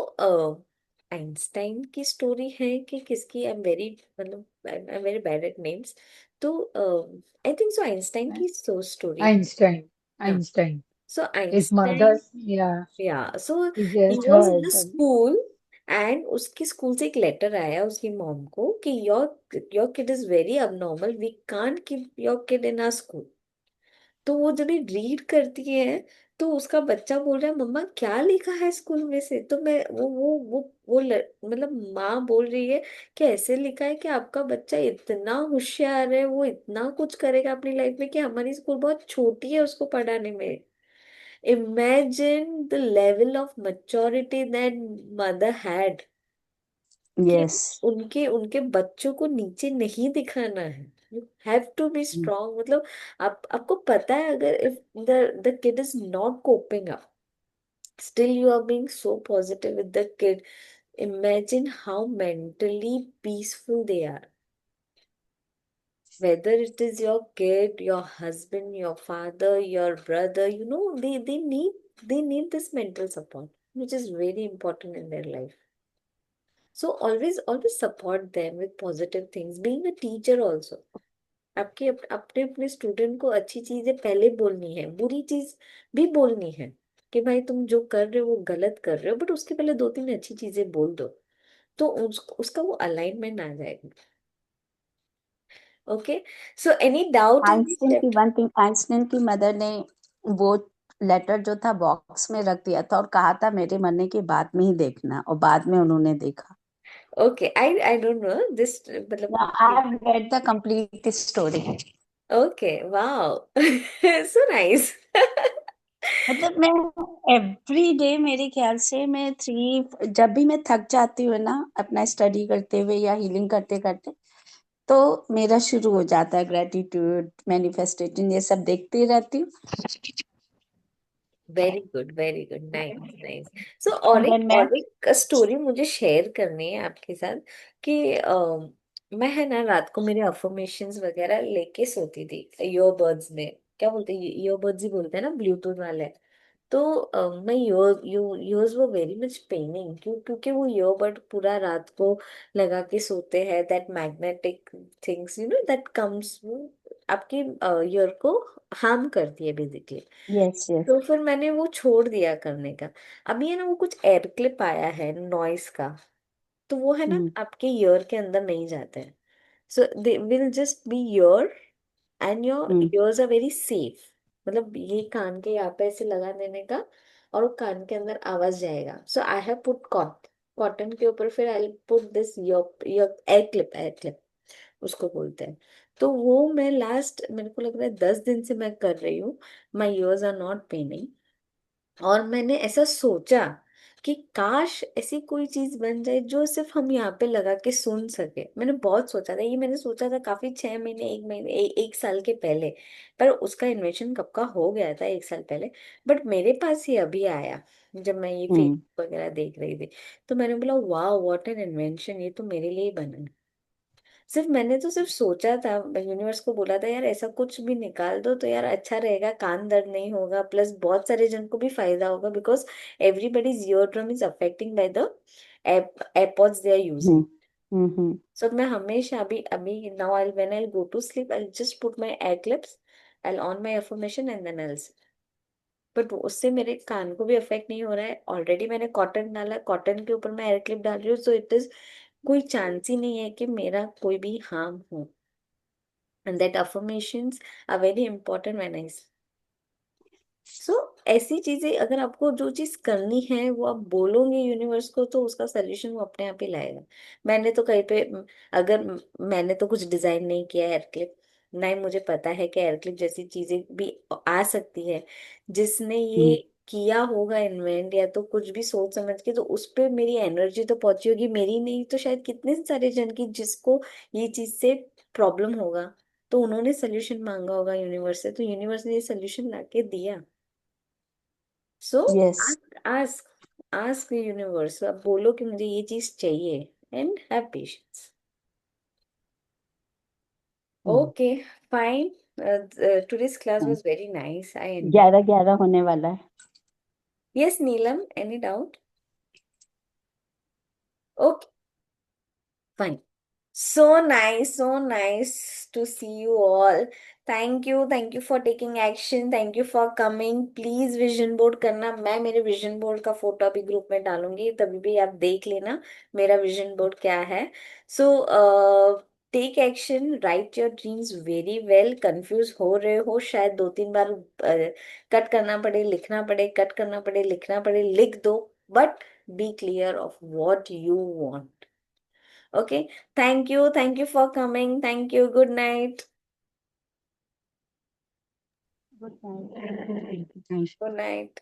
Einstein की story है कि किसकी, आई एम वेरी, मतलब I am very bad at names. तो आई थिंक सो आइंस्टाइन की स्टोरी है. Einstein. हाँ. Einstein. So His Einstein, mother's, yeah, या so he he just was in heard. A school. And उसके school से एक letter आया उसकी मॉम को कि your your kid is very abnormal, we can't keep your kid in our school. तो वो जब रीड करती है, तो उसका बच्चा बोल रहा है मम्मा क्या लिखा है स्कूल में से, तो मैं मतलब माँ बोल रही है कि ऐसे लिखा है कि आपका बच्चा इतना होशियार है, वो इतना कुछ करेगा अपनी लाइफ में कि हमारी स्कूल बहुत छोटी है उसको पढ़ाने में। Imagine the level of maturity that mother had, कि यस। उनके उनके बच्चों को नीचे नहीं दिखाना है। You have to be strong, मतलब आपको पता है अगर if the kid is not coping up, still you are being so positive with the kid. Imagine how mentally peaceful they are. Whether it is your kid, your husband, your father, your brother, they need this mental support, which is very important in their life. So always support them with positive things. Being a teacher also, आपके अपने अपने student को अच्छी चीजें पहले बोलनी है, बुरी चीज भी बोलनी है कि भाई तुम जो कर रहे हो वो गलत कर रहे हो, बट उसके पहले दो तीन अच्छी चीजें बोल दो, तो उसका वो अलाइनमेंट आ जाएगा। Okay, so any doubt in this Einstein की चैप्टर? वन थिंग, आइंस्टीन की मदर ने वो लेटर जो था बॉक्स में रख दिया था और कहा था मेरे मरने के बाद में ही देखना, और बाद में उन्होंने देखा। Okay, I don't know this, मतलब I read the complete story. Okay, wow, so nice. मतलब मैं एवरी डे, मेरे ख्याल से मैं जब भी मैं थक जाती हूँ ना अपना स्टडी करते हुए या हीलिंग करते करते, तो मेरा शुरू हो जाता है ग्रेटिट्यूड, मैनिफेस्टेशन, ये सब देखती रहती हूँ। Very good, nice nice. So और एंड देन मैं और एक स्टोरी मुझे शेयर करनी है आपके साथ कि मैं है ना रात को मेरे अफर्मेशंस वगैरह लेके सोती थी ईयरबड्स में, क्या बोलते हैं, ईयरबड्स ही बोलते हैं ना, ब्लूटूथ वाले। तो मैं योर्स वो वेरी मच पेनिंग, क्योंकि वो ईयरबड पूरा रात को लगा के सोते हैं, that magnetic things that comes, आपके ईयर को हार्म करती है बेसिकली। Yes yes. तो फिर मैंने वो छोड़ दिया करने का। अभी है ना वो कुछ एयर क्लिप आया है नॉइस का, तो वो है ना आपके ईयर के अंदर नहीं जाते हैं, so they will just be ear and your ears are very safe. मतलब ये कान के यहाँ पे ऐसे लगा देने का और वो कान के अंदर आवाज जाएगा। सो आई हैव पुट कॉटन के ऊपर, फिर I put this your air clip उसको बोलते हैं। तो वो मैं लास्ट, मेरे को लग रहा है 10 दिन से मैं कर रही हूँ। माई ईयर्स आर नॉट पेनिंग। और मैंने ऐसा सोचा कि काश ऐसी कोई चीज बन जाए जो सिर्फ हम यहाँ पे लगा के सुन सके। मैंने बहुत सोचा था ये, मैंने सोचा था काफी 6 महीने, 1 महीने, 1 साल के पहले, पर उसका इन्वेंशन कब का हो गया था 1 साल पहले। बट मेरे पास ये अभी आया जब मैं ये फेसबुक वगैरह देख रही थी, तो मैंने बोला वाह व्हाट एन इन्वेंशन, ये तो मेरे लिए ही बना है। सिर्फ मैंने तो सिर्फ सोचा था, यूनिवर्स को बोला था यार ऐसा कुछ भी निकाल दो तो यार अच्छा रहेगा, कान दर्द नहीं होगा, प्लस बहुत सारे जन को भी फायदा होगा, because everybody's ear drum is affecting by the AirPods they are using. So मैं हमेशा अभी अभी now I when I go to sleep I just put my air clips, I on my affirmation and then I, but उससे मेरे कान को भी affect नहीं हो रहा है। ऑलरेडी मैंने कॉटन डाला, कॉटन के ऊपर मैं एयर क्लिप डाल रही हूँ, सो इट इज कोई चांस ही नहीं है कि मेरा कोई भी हार्म हो। And that affirmations are very important when I, so ऐसी चीजें अगर आपको जो चीज करनी है वो आप बोलोगे यूनिवर्स को, तो उसका सोल्यूशन वो अपने आप ही लाएगा। मैंने तो कहीं पे अगर मैंने तो कुछ डिजाइन नहीं किया एयर क्लिप, ना ही मुझे पता है कि एयर क्लिप जैसी चीजें भी आ सकती है। जिसने ये किया होगा इन्वेंट या तो कुछ भी सोच समझ के, तो उस पे मेरी एनर्जी तो पहुंची होगी, मेरी नहीं तो शायद कितने सारे जन की जिसको ये चीज से प्रॉब्लम होगा, तो उन्होंने सोल्यूशन मांगा होगा यूनिवर्स से, तो यूनिवर्स ने ये सोल्यूशन ला के दिया। So yes. Ask ask universe, अब बोलो कि मुझे ये चीज चाहिए and have patience. Okay, fine, today's class was very nice, I enjoyed. 11:11 होने वाला है। Yes, Neelam, any doubt? Okay, fine. So nice to see you all. Thank you for taking action. Thank you for coming. Please vision board करना, मैं मेरे vision board का photo अभी group में डालूंगी, तभी भी आप देख लेना मेरा विजन बोर्ड क्या है। So take action, write your dreams very well. Confuse हो रहे हो शायद, 2-3 बार कट करना पड़े, लिखना पड़े, कट करना पड़े, लिखना पड़े, लिख दो, but be clear of what you want. Okay, thank you for coming, thank you, good night. Good night. Thank you. Good night.